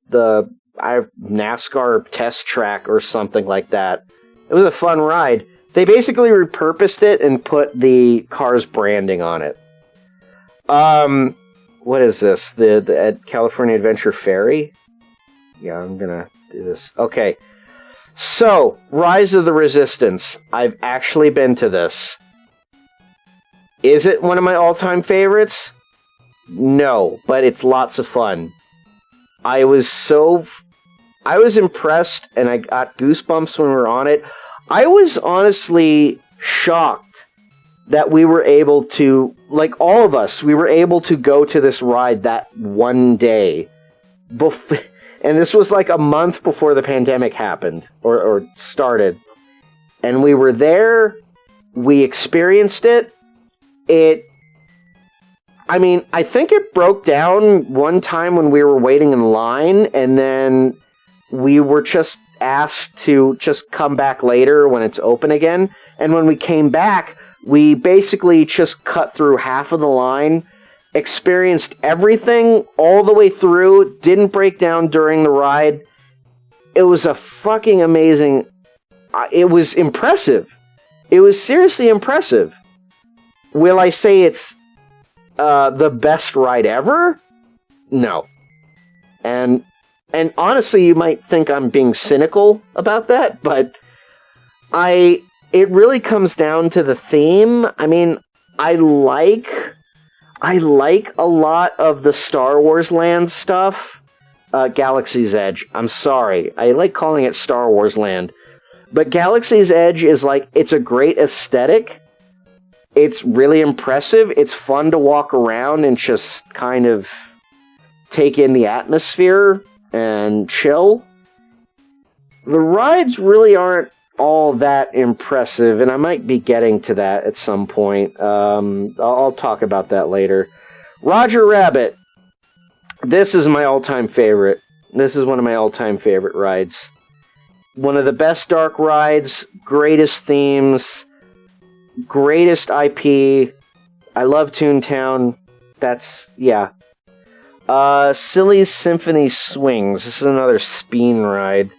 NASCAR test track or something like that. It was a fun ride. They basically repurposed it and put the Cars branding on it. What is this? The California Adventure Ferry? Yeah, I'm gonna do this. Okay. So, Rise of the Resistance. I've actually been to this. Is it one of my all-time favorites? No, but it's lots of fun. I was impressed, and I got goosebumps when we were on it. I was honestly shocked that we were able to, like all of us, we were able to go to this ride that one day. and this was like a month before the pandemic happened or started. And we were there, we experienced it. I think it broke down one time when we were waiting in line, and then we were just asked to just come back later when it's open again. And when we came back, we basically just cut through half of the line, experienced everything all the way through, didn't break down during the ride. It was a fucking amazing... It was impressive. It was seriously impressive. Will I say it's the best ride ever? No. And honestly, you might think I'm being cynical about that, but it really comes down to the theme. I mean, I like a lot of the Star Wars Land stuff. Galaxy's Edge. I'm sorry. I like calling it Star Wars Land. But Galaxy's Edge is like, it's a great aesthetic. It's really impressive. It's fun to walk around and just kind of take in the atmosphere and chill. The rides really aren't all that impressive, and I might be getting to that at some point. I'll talk about that later. Roger Rabbit. This is my all-time favorite. This is one of my all-time favorite rides. One of the best dark rides, greatest themes, greatest IP. I love Toontown. Yeah. Silly's Symphony Swings. This is another Speen ride,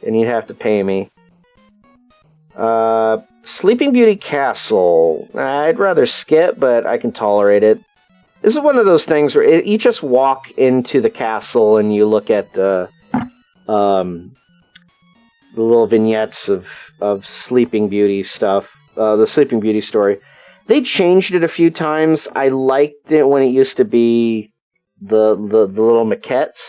and you'd have to pay me. Sleeping Beauty Castle. I'd rather skip, but I can tolerate it. This is one of those things where you just walk into the castle and you look at the little vignettes of Sleeping Beauty stuff, the Sleeping Beauty story. They changed it a few times. I liked it when it used to be the little maquettes,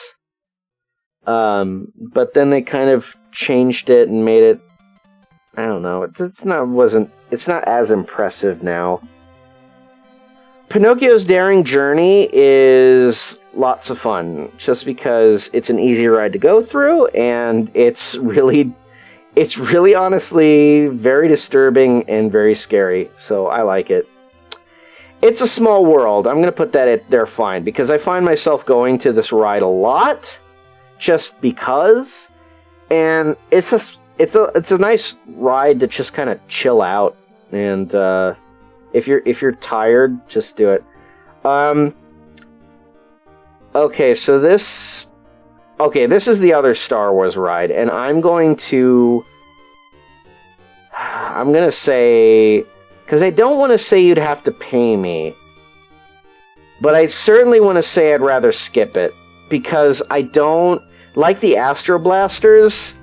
but then they kind of changed it and made it. I don't know. It's not as impressive now. Pinocchio's Daring Journey is lots of fun, just because it's an easy ride to go through, and it's really honestly very disturbing and very scary, so I like it. It's a Small World. I'm going to put that there fine, because I find myself going to this ride a lot, just because, and it's a nice ride to just kind of chill out, and if you're tired, just do it. Okay, so this is the other Star Wars ride, and I'm gonna say, because I don't want to say you'd have to pay me, but I certainly want to say I'd rather skip it, because I don't like the Astro Blasters.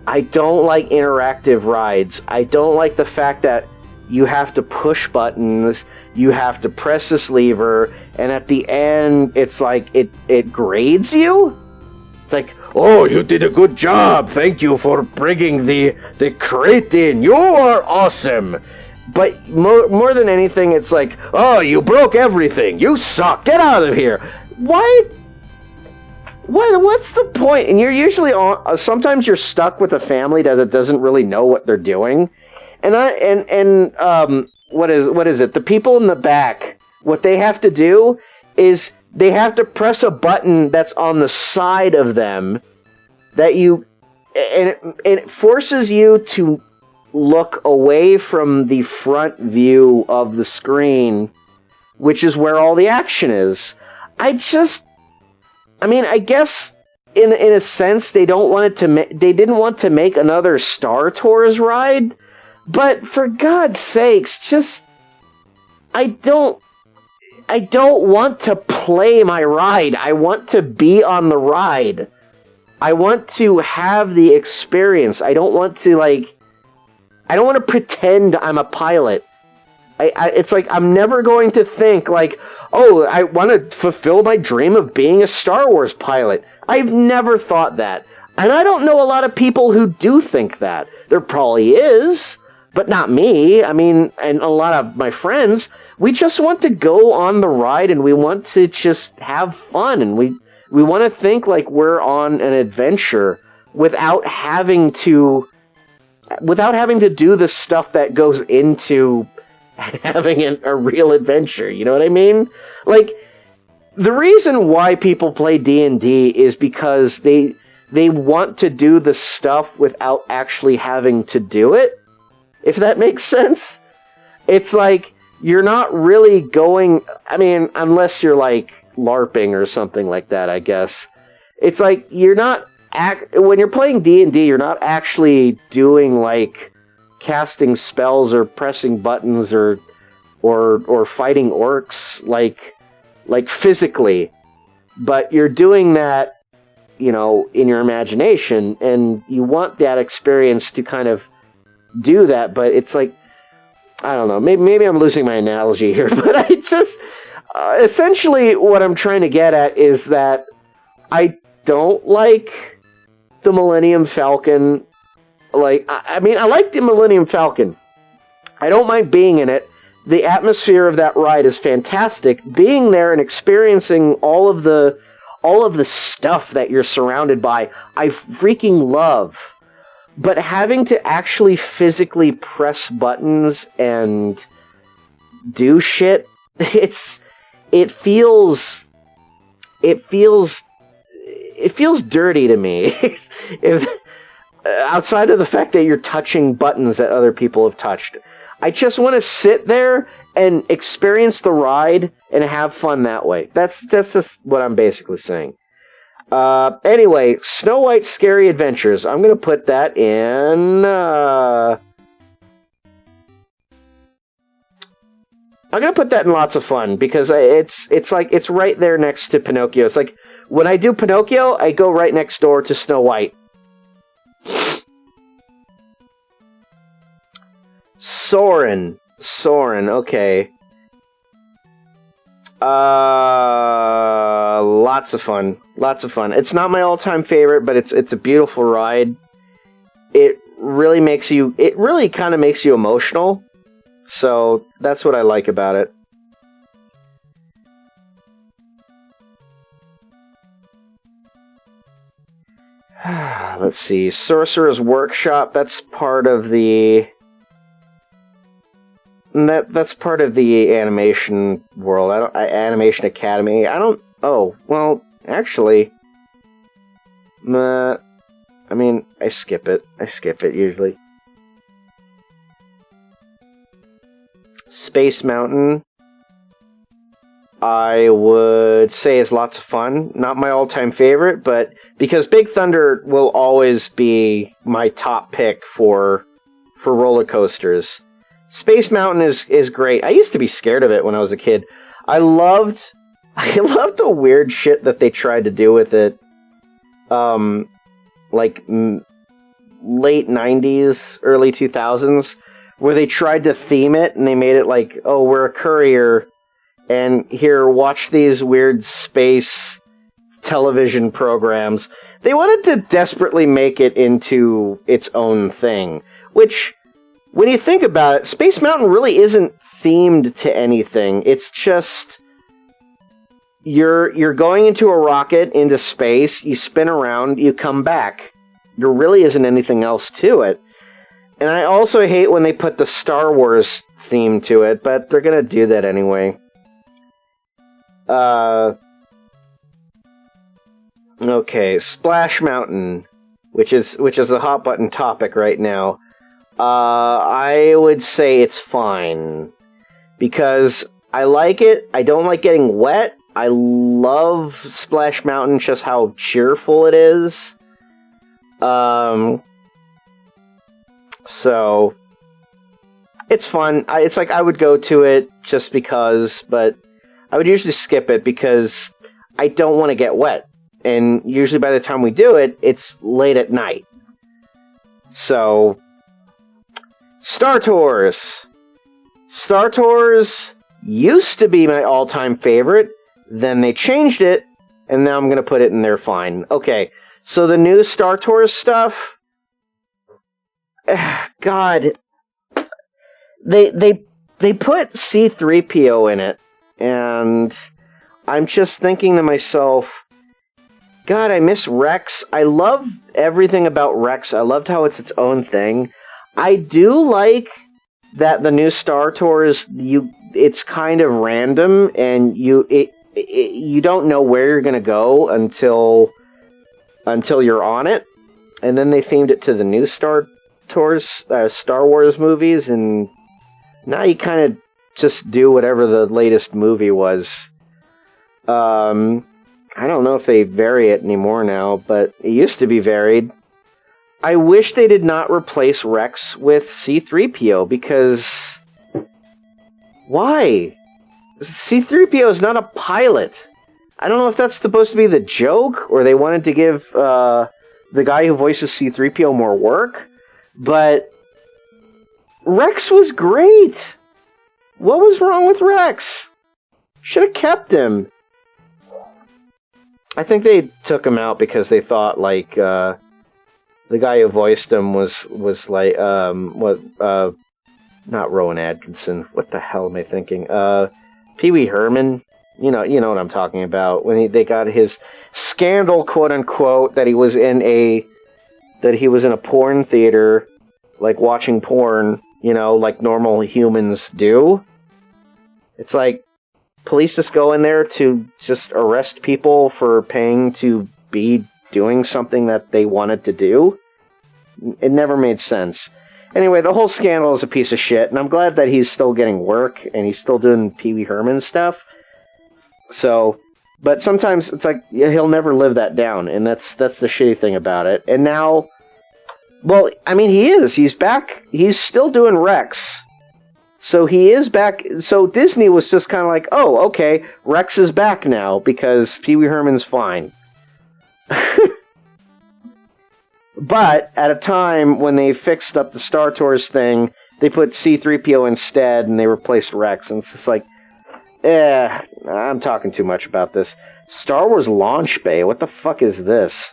I don't like interactive rides. I don't like the fact that you have to push buttons, you have to press this lever, and at the end, it's like, it grades you? It's like, oh, you did a good job, thank you for bringing the crate in, you are awesome! But more than anything, it's like, oh, you broke everything, you suck, get out of here! Why? What's the point? And you're usually sometimes you're stuck with a family that doesn't really know what they're doing. And what is it? The people in the back, what they have to do is they have to press a button that's on the side of them and it forces you to look away from the front view of the screen, which is where all the action is. I guess in a sense they didn't want to make another Star Tours ride. But for God's sakes, just I don't want to play my ride. I want to be on the ride. I want to have the experience. I don't want to pretend I'm a pilot. It's like I'm never going to think like, oh, I want to fulfill my dream of being a Star Wars pilot. I've never thought that. And I don't know a lot of people who do think that. There probably is. But not me. I mean, and a lot of my friends, we just want to go on the ride and we want to just have fun, and we We want to think like we're on an adventure without having to do the stuff that goes into having a real adventure. You know what I mean? Like, the reason why people play D&D is because they want to do the stuff without actually having to do it, if that makes sense. It's like, you're not really going... I mean, unless you're, like, LARPing or something like that, I guess. It's like, you're not... when you're playing D&D, you're not actually doing, like, casting spells or pressing buttons or fighting orcs, like physically. But you're doing that, you know, in your imagination, and you want that experience to kind of do that, but it's like, I don't know, maybe I'm losing my analogy here, but I just, essentially what I'm trying to get at is that I don't like the Millennium Falcon. Like, I mean, I like the Millennium Falcon. I don't mind being in it. The atmosphere of that ride is fantastic. Being there and experiencing all of the stuff that you're surrounded by, I freaking love. But having to actually physically press buttons and do shit, it feels dirty to me. If outside of the fact that you're touching buttons that other people have touched, I just want to sit there and experience the ride and have fun that way. That's just what I'm basically saying. Anyway, Snow White's Scary Adventures. I'm going to put that in... I'm going to put that in Lots of Fun, because it's like, it's right there next to Pinocchio. It's like, when I do Pinocchio, I go right next door to Snow White. Soarin', okay. Lots of fun. It's not my all-time favorite, but it's a beautiful ride. It really kind of makes you emotional. So that's what I like about it. Let's see. Sorcerer's Workshop, that's part of the animation world. Animation Academy. Oh, well, actually, I mean, I skip it usually. Space Mountain, I would say, is lots of fun. Not my all-time favorite, but because Big Thunder will always be my top pick for roller coasters. Space Mountain is great. I used to be scared of it when I was a kid. I loved the weird shit that they tried to do with it. Like late 90s, early 2000s, where they tried to theme it and they made it like, oh, we're a courier, and here, watch these weird space television programs. They wanted to desperately make it into its own thing, which, when you think about it, Space Mountain really isn't themed to anything. It's just, you're going into a rocket into space, you spin around, you come back. There really isn't anything else to it. And I also hate when they put the Star Wars theme to it, but they're gonna do that anyway. Okay, Splash Mountain, which is a hot button topic right now. I would say it's fine, because I like it. I don't like getting wet. I love Splash Mountain, just how cheerful it is. So it's fun. It's like I would go to it just because, but I would usually skip it because I don't want to get wet. And usually by the time we do it, it's late at night. So, Star Tours. Star Tours used to be my all-time favorite. Then they changed it, and now I'm going to put it in there fine. Okay, so the new Star Tours stuff... God... They put C-3PO in it, and I'm just thinking to myself, God, I miss Rex. I love everything about Rex. I loved how it's its own thing. I do like that the new Star Tours, it's kind of random, and you don't know where you're gonna go until you're on it, and then they themed it to the new Star Wars movies, and now you kind of just do whatever the latest movie was. I don't know if they vary it anymore now, but it used to be varied. I wish they did not replace Rex with C-3PO, because... Why? C-3PO is not a pilot. I don't know if that's supposed to be the joke, or they wanted to give the guy who voices C-3PO more work, but Rex was great! What was wrong with Rex? Should have kept him. I think they took him out because they thought, like, the guy who voiced him was like, not Rowan Atkinson. What the hell am I thinking? Pee Wee Herman. You know what I'm talking about. When they got his scandal, quote unquote, that he was in a porn theater, like watching porn, like normal humans do. It's like, police just go in there to just arrest people for paying to be doing something that they wanted to do. It never made sense. Anyway, the whole scandal is a piece of shit, and I'm glad that he's still getting work, and he's still doing Pee Wee Herman stuff. So, but sometimes it's like, he'll never live that down, and that's the shitty thing about it. And now, well, I mean, he's back, he's still doing Rex. So he is back. So Disney was just kind of like, oh, okay, Rex is back now because Pee Wee Herman's fine. But at a time when they fixed up the Star Tours thing, they put C-3PO instead, and they replaced Rex. And it's just like, I'm talking too much about this. Star Wars Launch Bay. What the fuck is this?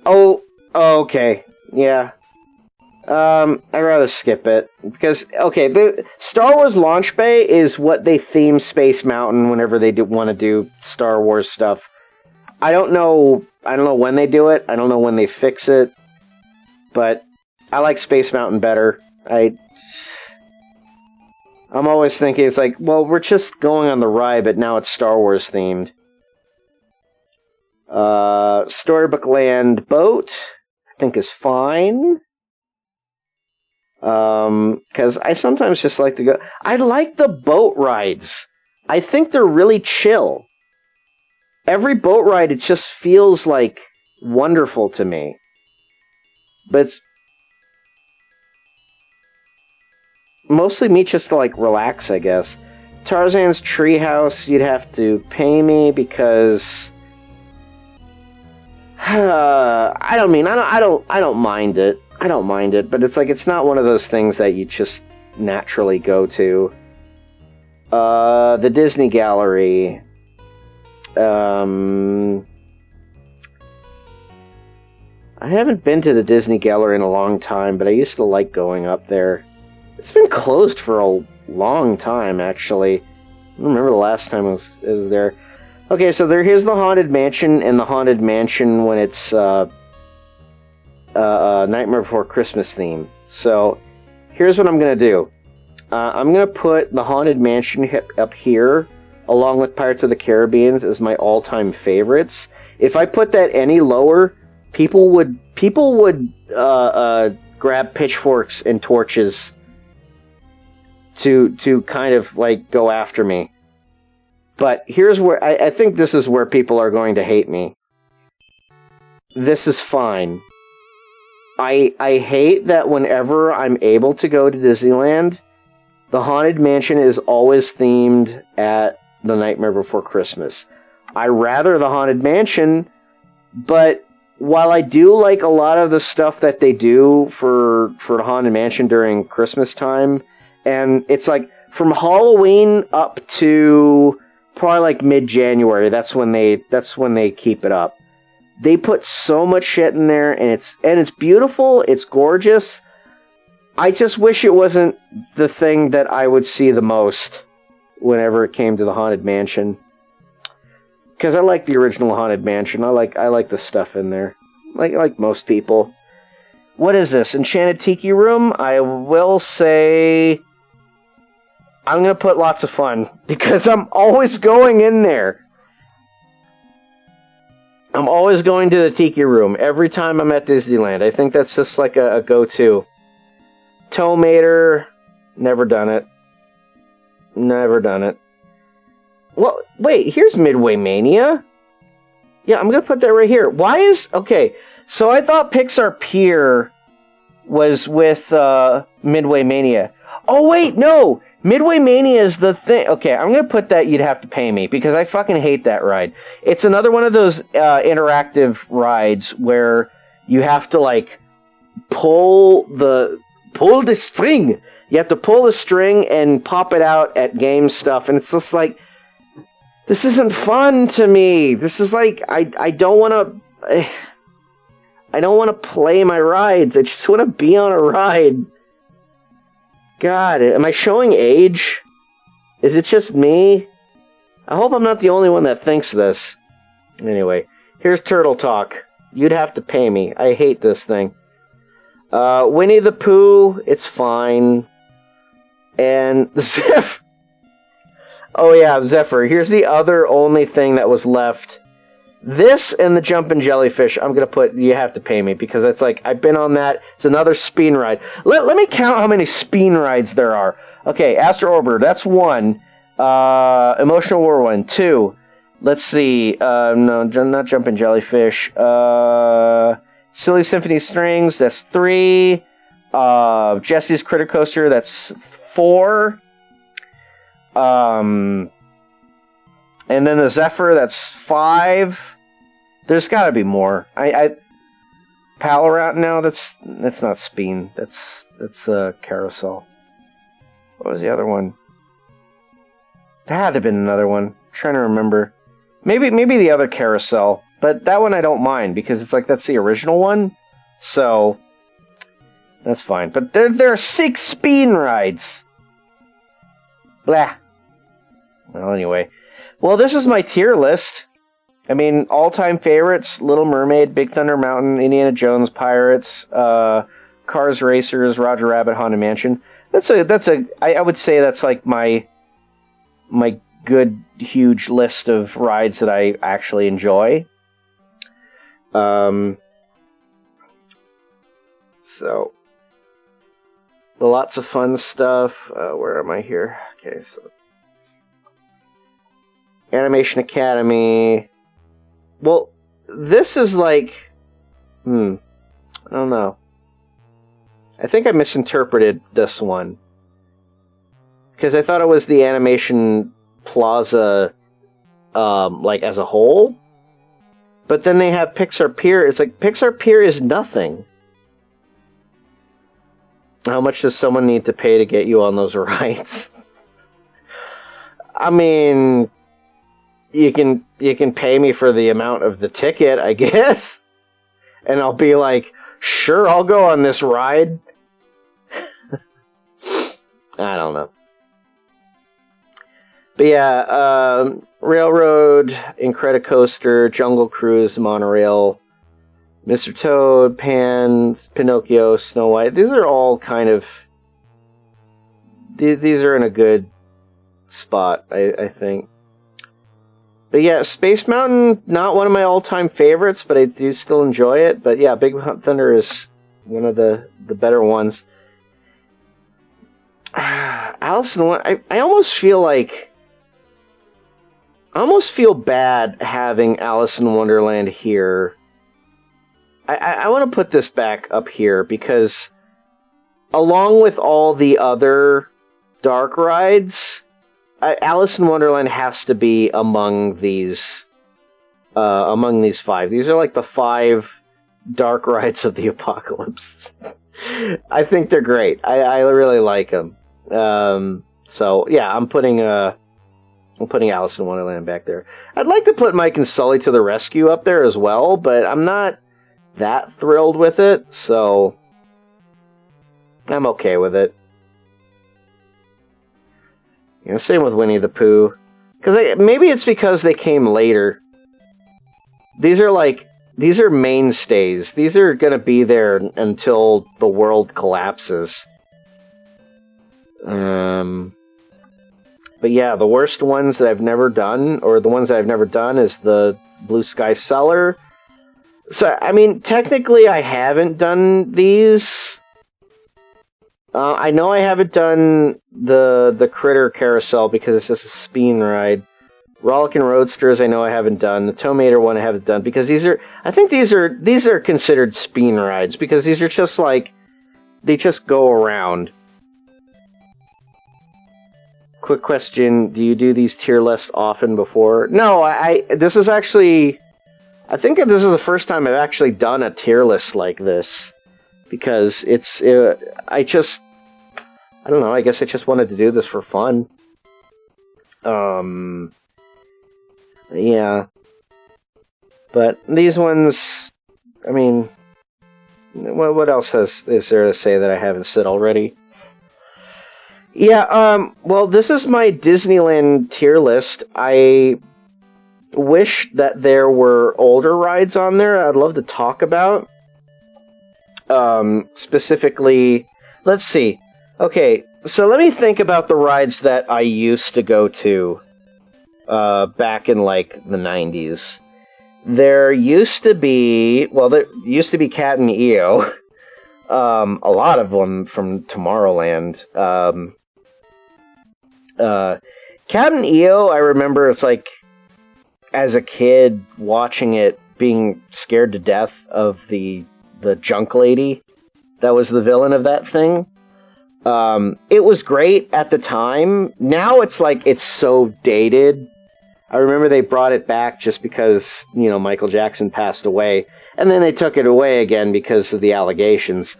Oh, okay, yeah. I'd rather skip it, because, okay, the Star Wars Launch Bay is what they theme Space Mountain whenever they want to do Star Wars stuff. I don't know when they do it, I don't know when they fix it, but I like Space Mountain better. I'm always thinking, it's like, well, we're just going on the ride, but now it's Star Wars themed. Storybook Land Boat, I think is fine. Because I sometimes just like to go... I like the boat rides. I think they're really chill. Every boat ride, it just feels, like, wonderful to me. But it's mostly me just to, like, relax, I guess. Tarzan's Treehouse, you'd have to pay me because... I don't mind it. I don't mind it, but it's like, it's not one of those things that you just naturally go to. The Disney Gallery. I haven't been to the Disney Gallery in a long time, but I used to like going up there. It's been closed for a long time, actually. I don't remember the last time I was there. Okay, so here's the Haunted Mansion, and the Haunted Mansion when it's, Nightmare Before Christmas theme. So, here's what I'm going to do. I'm going to put the Haunted Mansion up here, along with Pirates of the Caribbean as my all-time favorites. If I put that any lower, people would grab pitchforks and torches to kind of, like, go after me. But here's where, I think this is where people are going to hate me. This is fine. I hate that whenever I'm able to go to Disneyland, the Haunted Mansion is always themed at The Nightmare Before Christmas. I rather the Haunted Mansion, but while I do like a lot of the stuff that they do for the Haunted Mansion during Christmas time, and it's like from Halloween up to probably like mid-January, that's when they keep it up. They put so much shit in there, and it's beautiful, it's gorgeous. I just wish it wasn't the thing that I would see the most whenever it came to the Haunted Mansion. Because I like the original Haunted Mansion. I like the stuff in there. Like most people. What is this? Enchanted Tiki Room? I will say I'm going to put Lots of Fun. Because I'm always going in there. I'm always going to the Tiki Room every time I'm at Disneyland. I think that's just like a go-to. Tomater, never done it. Never done it. Well, wait, here's Midway Mania. Yeah, I'm going to put that right here. Why is... Okay, so I thought Pixar Pier was with Midway Mania. Oh, wait, no! Midway Mania is the thing. Okay, I'm going to put that you'd have to pay me, because I fucking hate that ride. It's another one of those interactive rides where you have to, like, pull the string. You have to pull the string and pop it out at game stuff, and it's just like, this isn't fun to me. This is like, I don't want to play my rides. I just want to be on a ride. God, am I showing age? Is it just me? I hope I'm not the only one that thinks this. Anyway, here's Turtle Talk. You'd have to pay me. I hate this thing. Winnie the Pooh, it's fine. And Zephyr. Oh yeah, Zephyr. Here's the other only thing that was left. This and the Jumpin' Jellyfish, I'm going to put, you have to pay me, because it's like, I've been on that. It's another spin ride. Let me count how many spin rides there are. Okay, Astro Orbiter, that's 1. Emotional Whirlwind, 2. Let's see. No, not Jumpin' Jellyfish. Silly Symphony Strings, that's 3. Jesse's Critter Coaster, that's 4. And then the Zephyr, that's 5. There's got to be more. Palaround, no, that's not Spin. That's Carousel. What was the other one? There had to have been another one. I'm trying to remember. Maybe the other Carousel, but that one I don't mind because it's like that's the original one, so that's fine. But there are 6 Spin rides. Blah. Well, anyway. Well, this is my tier list. I mean, all-time favorites: Little Mermaid, Big Thunder Mountain, Indiana Jones, Pirates, Cars Racers, Roger Rabbit, Haunted Mansion. I would say that's like my good, huge list of rides that I actually enjoy. So, lots of fun stuff. Where am I here? Okay, so Animation Academy. Well, this is like, I don't know. I think I misinterpreted this one. Because I thought it was the Animation Plaza, like, as a whole. But then they have Pixar Pier. It's like, Pixar Pier is nothing. How much does someone need to pay to get you on those rides? I mean, you can pay me for the amount of the ticket, I guess. And I'll be like, sure, I'll go on this ride. I don't know. But yeah, Railroad, Incredicoaster, Jungle Cruise, Monorail, Mr. Toad, Pan, Pinocchio, Snow White. These are all kind of... These are in a good spot, I think. But yeah, Space Mountain, not one of my all-time favorites, but I do still enjoy it. But yeah, Big Thunder is one of the better ones. Alice in Wonderland, I almost feel like... I almost feel bad having Alice in Wonderland here. I want to put this back up here because along with all the other dark rides, Alice in Wonderland has to be among these 5. These are like the 5 dark rides of the apocalypse. I think they're great. I really like them. So yeah, I'm putting Alice in Wonderland back there. I'd like to put Mike and Sully to the Rescue up there as well, but I'm not that thrilled with it, so I'm okay with it. You know, same with Winnie the Pooh. Maybe it's because they came later. these are mainstays. These are gonna be there until the world collapses. But yeah, the worst ones that I've never done, or the ones that I've never done, is the Blue Sky Cellar. So, I mean, technically I haven't done these. I know I haven't done the Critter Carousel because it's just a spin ride. Rollickin' Roadsters I know I haven't done. The Tomater one I haven't done because these are considered spin rides because these are just like, they just go around. Quick question, do you do these tier lists often before? No, this is actually, I think this is the first time I've actually done a tier list like this. Because it's, I don't know, I guess I just wanted to do this for fun. Yeah. But these ones, I mean, what else is there to say that I haven't said already? Yeah, well, this is my Disneyland tier list. I wish that there were older rides on there I'd love to talk about. Specifically, let's see. Okay, so let me think about the rides that I used to go to, back in, like, the 90s. There used to be Captain EO. A lot of them from Tomorrowland. Captain EO, I remember, it's like, as a kid, watching it, being scared to death of the junk lady that was the villain of that thing. It was great at the time. Now it's like, it's so dated. I remember they brought it back just because, Michael Jackson passed away. And then they took it away again because of the allegations.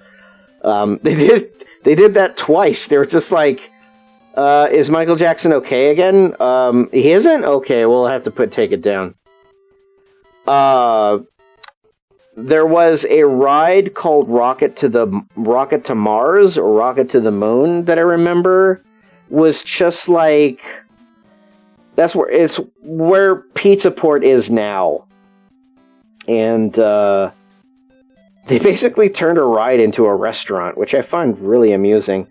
They did that twice. They were just like, is Michael Jackson okay again? He isn't? Okay, we'll have to take it down. There was a ride called Rocket to Mars, or Rocket to the Moon, that I remember was just like, it's where Pizza Port is now. And, they basically turned a ride into a restaurant, which I find really amusing.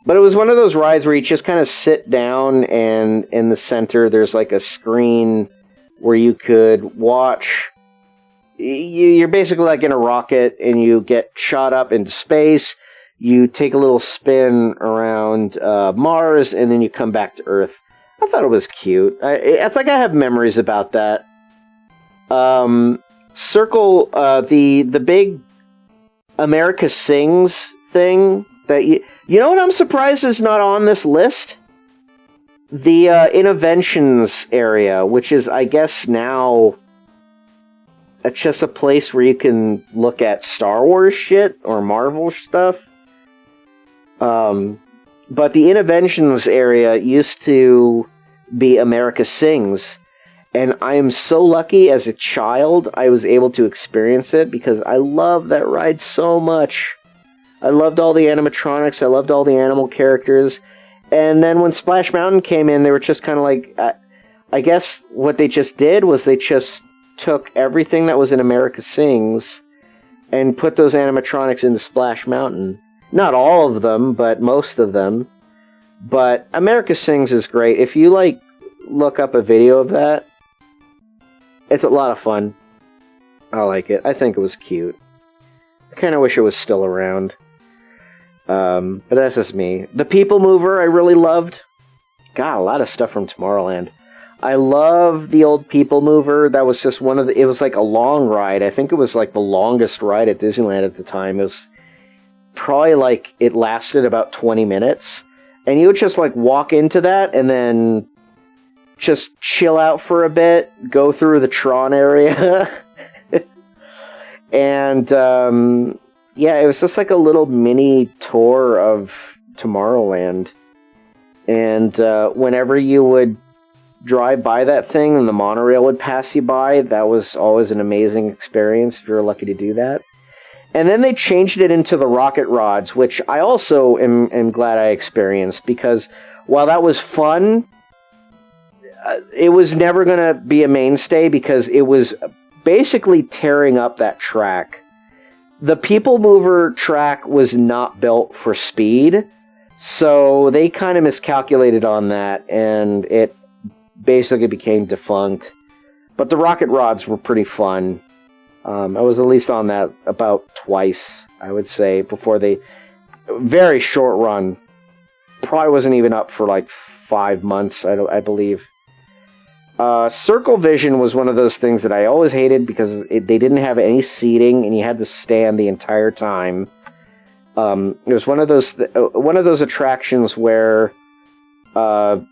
But it was one of those rides where you just kind of sit down, and in the center there's like a screen where you could watch. You're basically like in a rocket, and you get shot up into space. You take a little spin around Mars, and then you come back to Earth. I thought it was cute. It's like I have memories about that. Circle, the big America Sings thing that you know what I'm surprised is not on this list? The Innoventions area, which is, I guess, now it's just a place where you can look at Star Wars shit or Marvel stuff. But the Innoventions area used to be America Sings. And I am so lucky as a child I was able to experience it because I love that ride so much. I loved all the animatronics. I loved all the animal characters. And then when Splash Mountain came in, they were just kind of like, I guess what they just did was they just took everything that was in America Sings and put those animatronics into Splash Mountain. Not all of them, but most of them. But America Sings is great. If you, like, look up a video of that, it's a lot of fun. I like it. I think it was cute. I kind of wish it was still around. But that's just me. The People Mover I really loved. God, a lot of stuff from Tomorrowland. I love the old People Mover. That was just one of the... It was like a long ride. I think it was like the longest ride at Disneyland at the time. It was probably like... It lasted about 20 minutes. And you would just like walk into that and then just chill out for a bit. Go through the Tron area. And... yeah, it was just like a little mini tour of Tomorrowland. And whenever you would drive by that thing and the monorail would pass you by, that was always an amazing experience if you were lucky to do that. And then they changed it into the rocket rods, which I also am glad I experienced, because while that was fun, it was never going to be a mainstay because it was basically tearing up that track. The People Mover track was not built for speed, so they kind of miscalculated on that, and it basically became defunct. But the rocket rods were pretty fun. I was at least on that about twice, I would say, before they... Very short run. Probably wasn't even up for like 5 months, I believe. Circle Vision was one of those things that I always hated because they didn't have any seating and you had to stand the entire time. It was one of those attractions where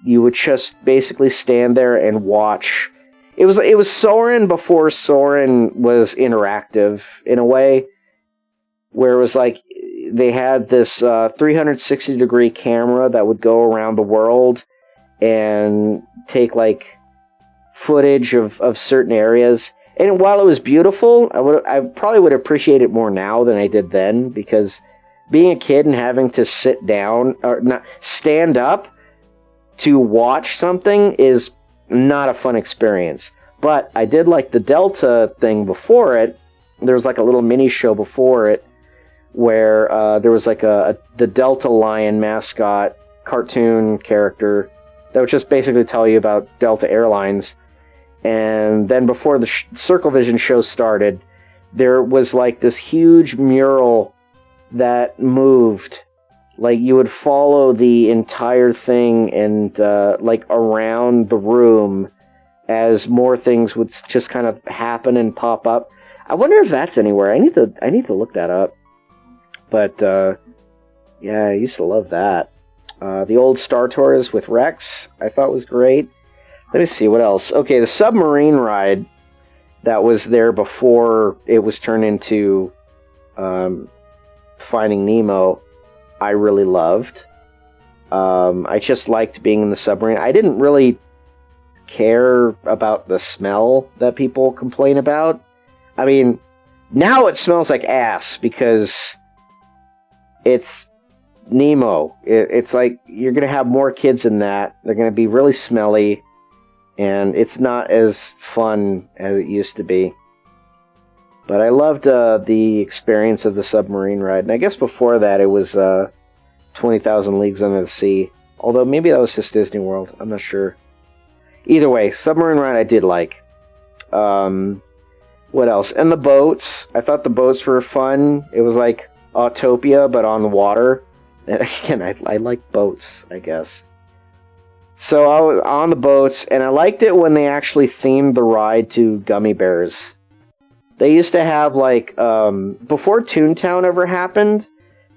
you would just basically stand there and watch. It was Soarin' before Soarin' was interactive in a way, where it was like they had this 360-degree camera that would go around the world and take like footage of certain areas. And while it was beautiful, I probably would appreciate it more now than I did then, because being a kid and having to sit down or not stand up to watch something is not a fun experience. But I did like the Delta thing before it. There was like a little mini show before it where there was like the Delta Lion mascot cartoon character that would just basically tell you about Delta Airlines. And then before the Circle Vision show started, there was like this huge mural that moved. Like you would follow the entire thing and like around the room as more things would just kind of happen and pop up. I wonder if that's anywhere. I need to look that up. But yeah, I used to love that. The old Star Tours with Rex, I thought was great. Let me see, what else? Okay, the submarine ride that was there before it was turned into Finding Nemo, I really loved. I just liked being in the submarine. I didn't really care about the smell that people complain about. I mean, now it smells like ass because it's Nemo. It's like you're going to have more kids in that. They're going to be really smelly. And it's not as fun as it used to be. But I loved the experience of the submarine ride. And I guess before that it was 20,000 Leagues Under the Sea. Although maybe that was just Disney World. I'm not sure. Either way, submarine ride I did like. What else? And the boats. I thought the boats were fun. It was like Autopia, but on the water. And again, I like boats, I guess. So I was on the boats, and I liked it when they actually themed the ride to gummy bears. They used to have, like, before Toontown ever happened,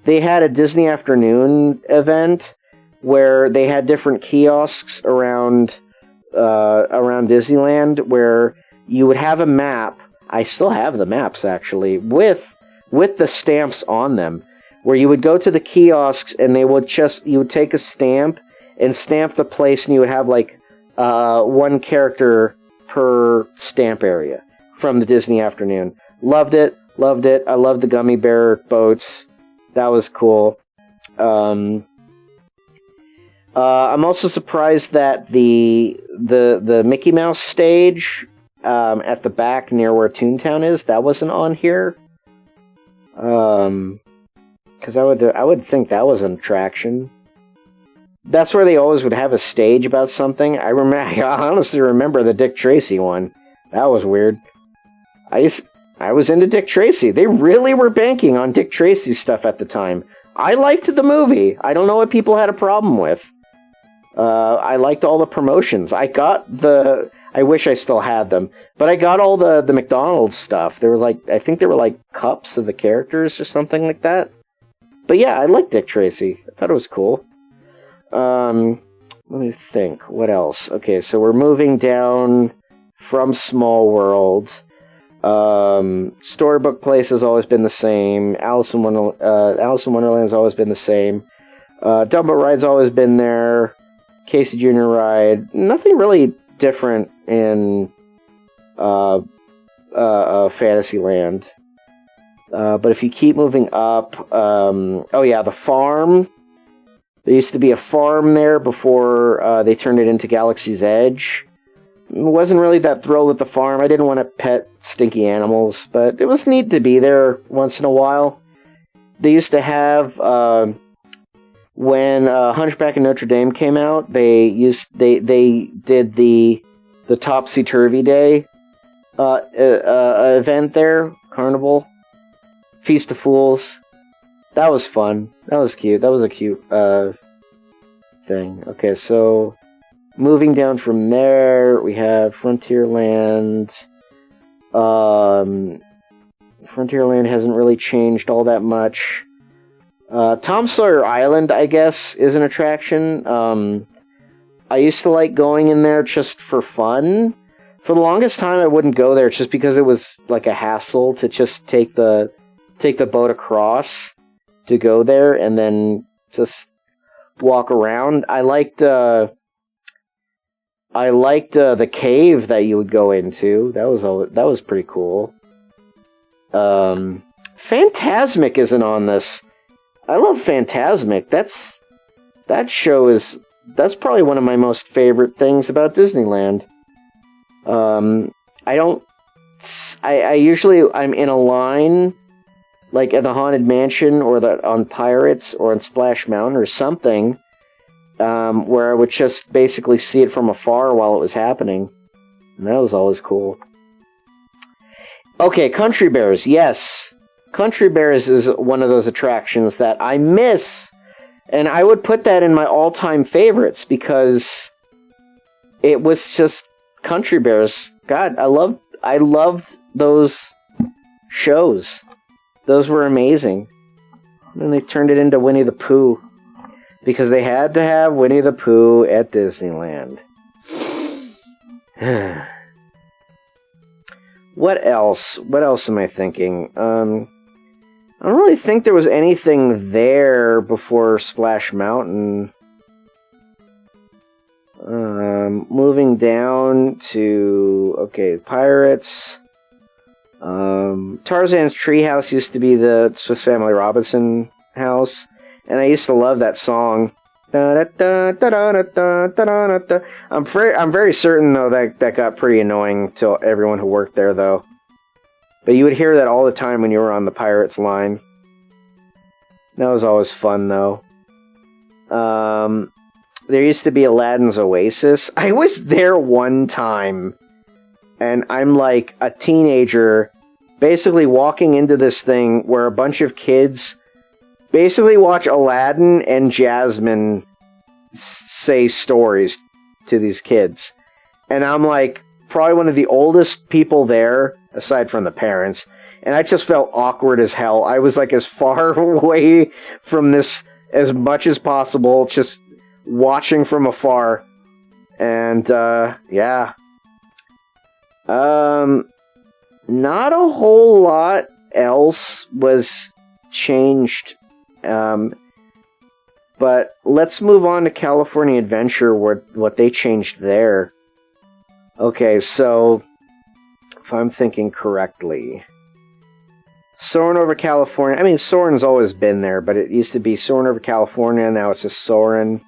they had a Disney Afternoon event where they had different kiosks around Disneyland you would have a map. I still have the maps, actually, with the stamps on them, where you would go to the kiosks, and you would take a stamp, and stamp the place, and you would have like one character per stamp area from the Disney Afternoon. Loved it. I loved the gummy bear boats. That was cool. I'm also surprised that the Mickey Mouse stage at the back near where Toontown is, that wasn't on here. Because I would think that was an attraction. That's where they always would have a stage about something. I honestly remember the Dick Tracy one. That was weird. I was into Dick Tracy. They really were banking on Dick Tracy stuff at the time. I liked the movie. I don't know what people had a problem with. I liked all the promotions. I wish I still had them, but I got all the McDonald's stuff. There were I think there were like cups of the characters or something like that. But yeah, I liked Dick Tracy. I thought it was cool. Let me think. What else? Okay, so we're moving down from Small World. Storybook Place has always been the same. Alice in Wonderland's always been the same. Dumbo Ride's always been there. Casey Jr. Ride. Nothing really different in Fantasyland. But if you keep moving up, oh yeah, the farm. There used to be a farm there before they turned it into Galaxy's Edge. wasn't really that thrilled with the farm. I didn't want to pet stinky animals, but it was neat to be there once in a while. They used to have when Hunchback of Notre Dame came out. They did the Topsy Turvy Day event there, carnival, Feast of Fools. That was fun. That was cute. That was a cute thing. Okay, so moving down from there, we have Frontierland. Frontierland hasn't really changed all that much. Tom Sawyer Island, I guess, is an attraction. I used to like going in there just for fun. For the longest time, I wouldn't go there just because it was like a hassle to just take the boat across to go there and then just walk around. I liked the cave that you would go into. That was pretty cool. Fantasmic isn't on this. I love Fantasmic. That's probably one of my most favorite things about Disneyland. I'm in a line, like at the Haunted Mansion or on Pirates or on Splash Mountain or something, where I would just basically see it from afar while it was happening. And that was always cool. Okay, Country Bears, yes. Country Bears is one of those attractions that I miss, and I would put that in my all-time favorites because it was just Country Bears. God, I loved those shows. Those were amazing. And then they turned it into Winnie the Pooh because they had to have Winnie the Pooh at Disneyland. What else? What else am I thinking? I don't really think there was anything there before Splash Mountain. Moving down to, okay, Pirates. Tarzan's Treehouse used to be the Swiss Family Robinson house, and I used to love that song. I'm very certain, though, that got pretty annoying to everyone who worked there, though. But you would hear that all the time when you were on the Pirates line. That was always fun, though. There used to be Aladdin's Oasis. I was there one time, and I'm like a teenager, basically walking into this thing where a bunch of kids basically watch Aladdin and Jasmine say stories to these kids. And I'm like probably one of the oldest people there, aside from the parents, and I just felt awkward as hell. I was like as far away from this as much as possible, just watching from afar. And yeah. Not a whole lot else was changed. But let's move on to California Adventure, what they changed there. Okay, so if I'm thinking correctly, Soarin' Over California. I mean, Soarin's always been there, but it used to be Soarin' Over California, now it's just Soarin'.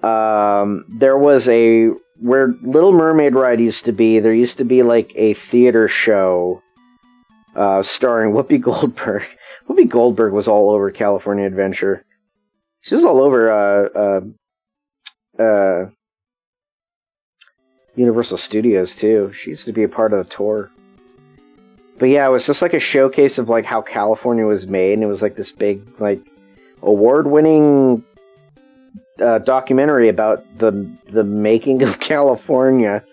There was where Little Mermaid ride used to be, there used to be like a theater show starring Whoopi Goldberg. Whoopi Goldberg was all over California Adventure. She was all over Universal Studios too. She used to be a part of the tour. But yeah, it was just like a showcase of like how California was made, and it was like this big, like, award-winning documentary about the making of California.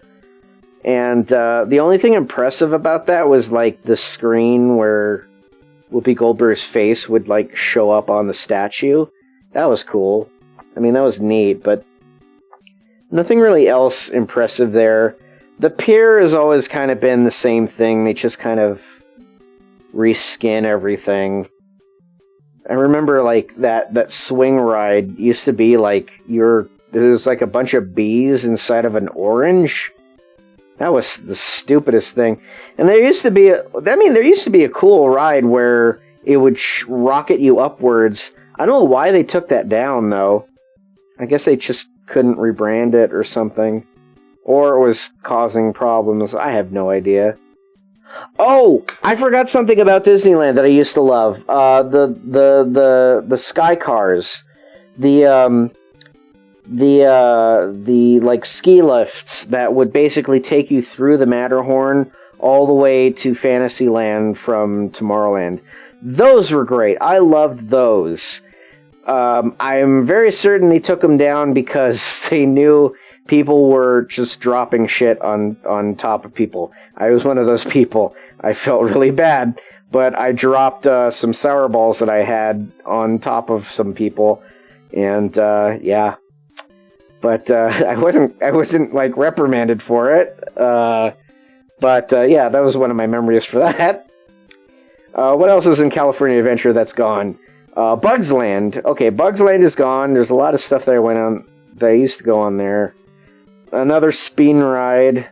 And the only thing impressive about that was like the screen where Whoopi Goldberg's face would like show up on the statue. That was cool. I mean, that was neat, but nothing really else impressive there. The pier has always kind of been the same thing. They just kind of reskin everything. I remember like that swing ride used to be like there's like a bunch of bees inside of an orange. That was the stupidest thing. And there used to be a cool ride where it would rocket you upwards. I don't know why they took that down, though. I guess they just couldn't rebrand it or something. Or it was causing problems. I have no idea. Oh, I forgot something about Disneyland that I used to love. The sky cars, the like ski lifts that would basically take you through the Matterhorn all the way to Fantasyland from Tomorrowland. Those were great. I loved those. I'm very certain they took them down because they knew people were just dropping shit on top of people. I was one of those people. I felt really bad, but I dropped some sour balls that I had on top of some people, and yeah. But I wasn't like reprimanded for it. But yeah, that was one of my memories for that. What else is in California Adventure that's gone? Bugs Land. Okay, Bugs Land is gone. There's a lot of stuff that I went on that I used to go on there. Another spin ride.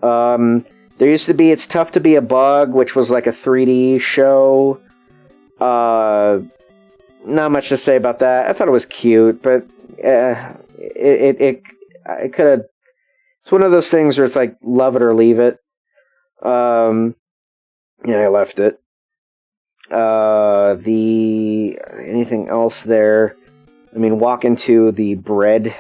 There used to be It's Tough to Be a Bug, which was like a 3D show. Not much to say about that. I thought it was cute, but it could have. It's one of those things where it's like love it or leave it. Yeah, I left it. Anything else there? I mean, walk into the bread.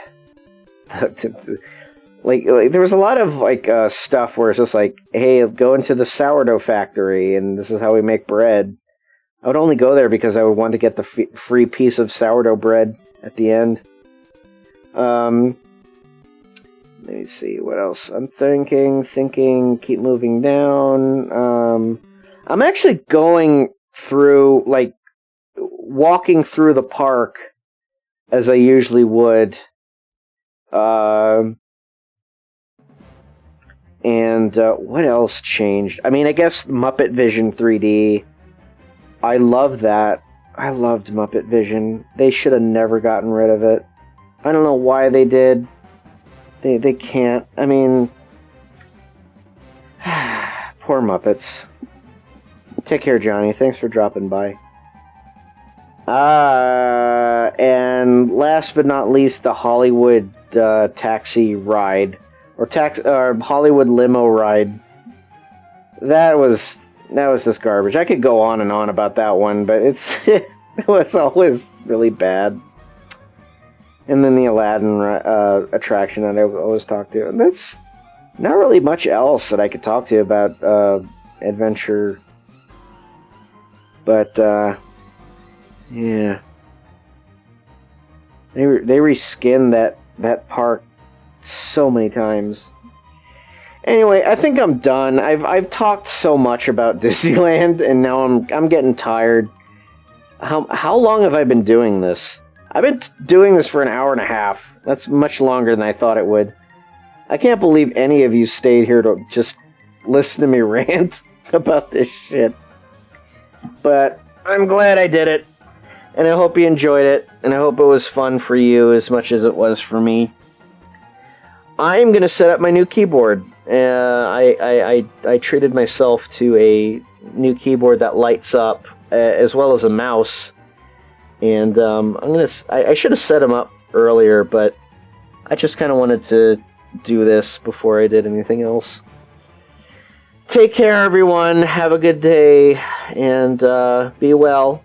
Like there was a lot of like stuff where it's just like, hey, go into the sourdough factory and this is how we make bread. I would only go there because I would want to get the free piece of sourdough bread at the end. Let me see what else I'm thinking. Keep moving down. I'm actually going through, like, walking through the park as I usually would. And what else changed? I mean, I guess Muppet Vision 3D. I love that. I loved Muppet Vision. They should have never gotten rid of it. I don't know why they did. They can't. I mean, poor Muppets. Take care, Johnny. Thanks for dropping by. And last but not least, the Hollywood taxi ride. Or Hollywood limo ride. That was just garbage. I could go on and on about that one, but it was always really bad. And then the Aladdin attraction that I always talk to. And that's not really much else that I could talk to you about adventure. But yeah, they reskinned that park so many times. Anyway, I think I'm done. I've talked so much about Disneyland, and now I'm getting tired. How long have I been doing this? I've been doing this for an hour and a half. That's much longer than I thought it would. I can't believe any of you stayed here to just listen to me rant about this shit. But I'm glad I did it, and I hope you enjoyed it, and I hope it was fun for you as much as it was for me. I'm going to set up my new keyboard. I treated myself to a new keyboard that lights up, as well as a mouse. And I should have set them up earlier, but I just kind of wanted to do this before I did anything else. Take care, everyone. Have a good day, and be well.